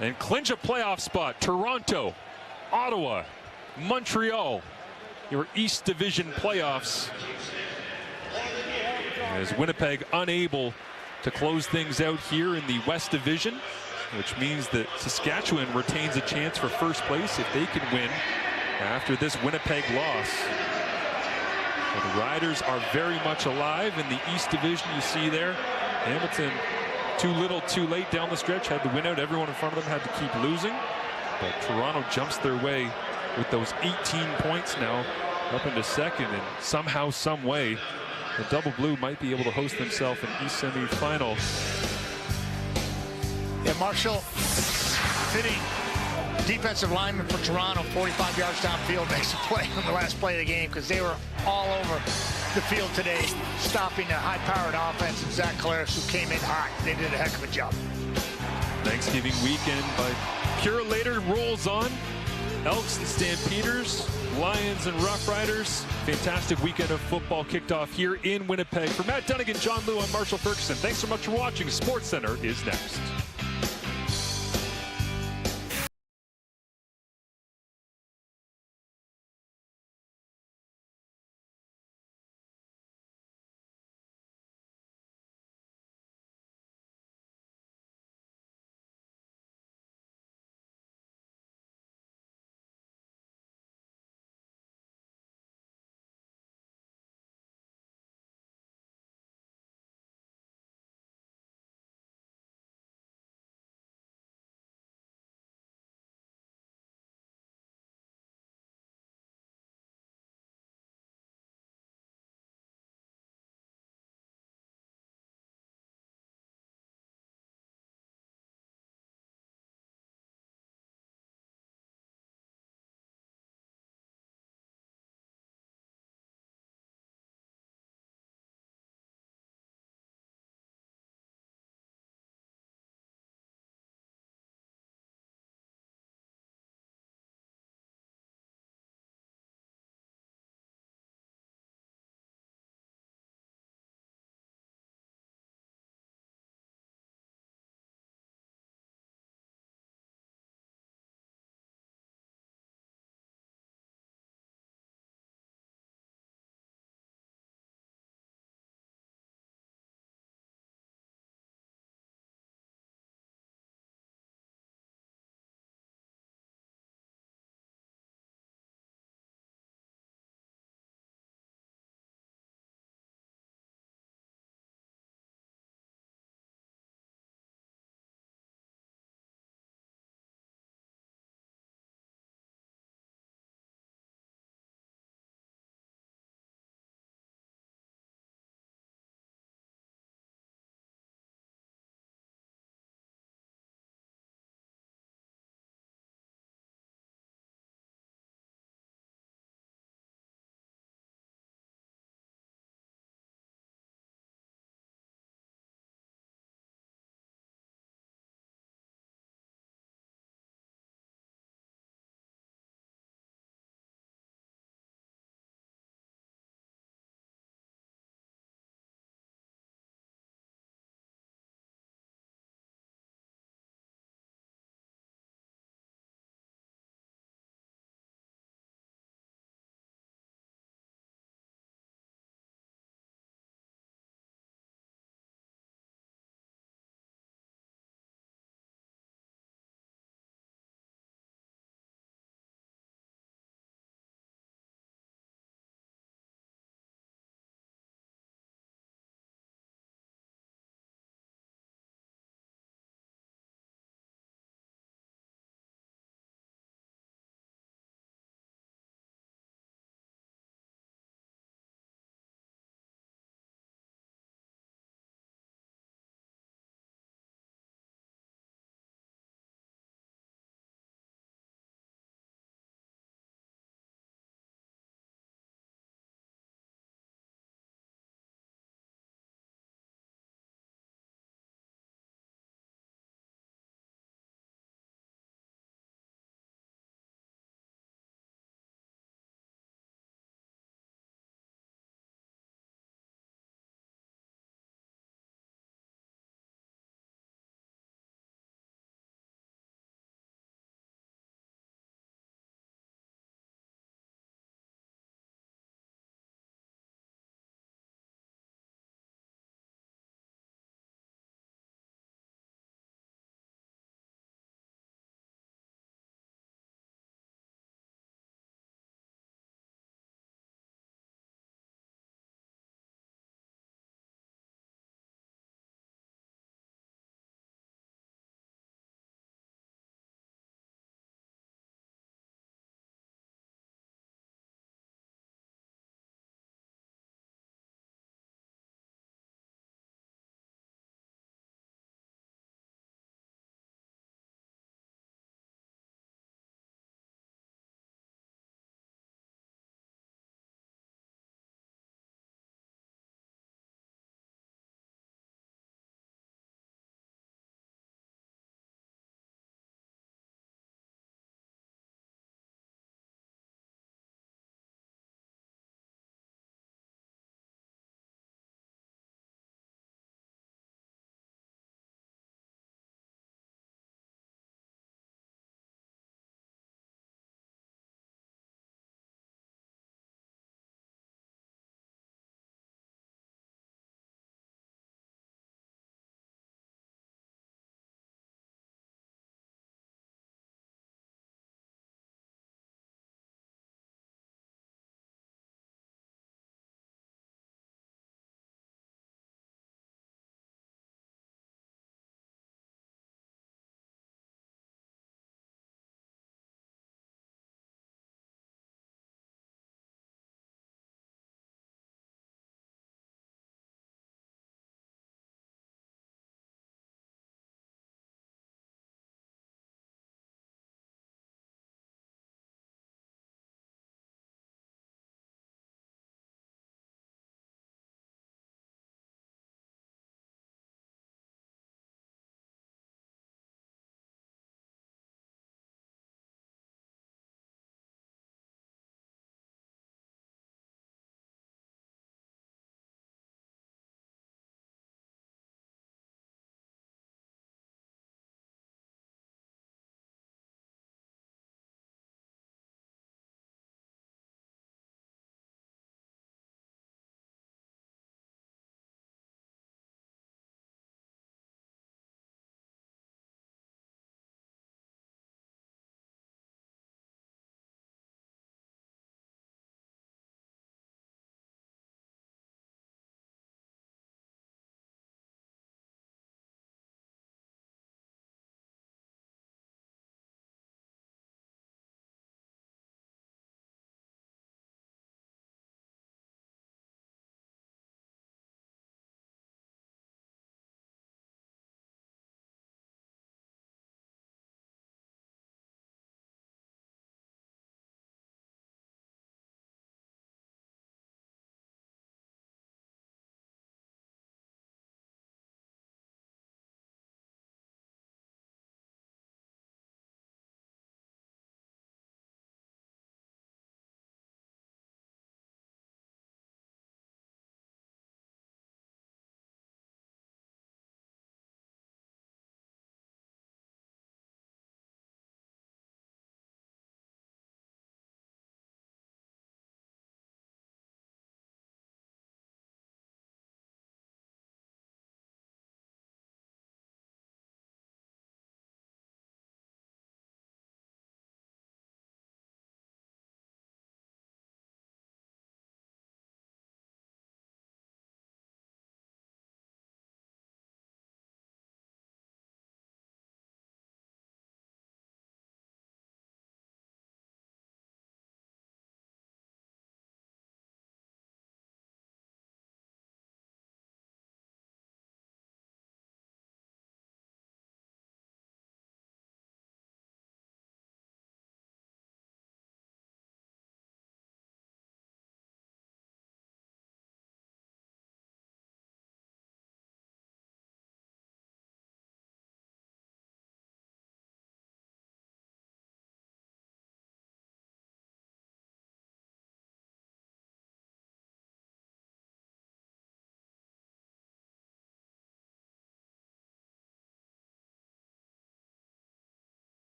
and clinch a playoff spot. Toronto, Ottawa, Montreal, your East Division playoffs. As Winnipeg unable to close things out here in the West Division. which means that Saskatchewan retains a chance for first place if they can win after this Winnipeg loss. So the Riders are very much alive in the East Division. You see there, Hamilton too little too late down the stretch, had to win out. Everyone in front of them had to keep losing, but Toronto jumps their way with those 18 points now up into second, and somehow, some way, the Double Blue might be able to host themselves an East semi-final. Yeah, Marshall, fitting defensive lineman for Toronto, 45 yards downfield, makes a play on the last play of the game because they were all over the field today, stopping a high-powered offense of Zach Claris, who came in hot. They did a heck of a job. Thanksgiving weekend, but Purolator rolls on. Elks and Stampeders, Lions and Rough Riders. Fantastic weekend of football kicked off here in Winnipeg. For Matt Dunnigan, John Liu, I'm Marshall Ferguson. Thanks so much for watching. SportsCenter is next.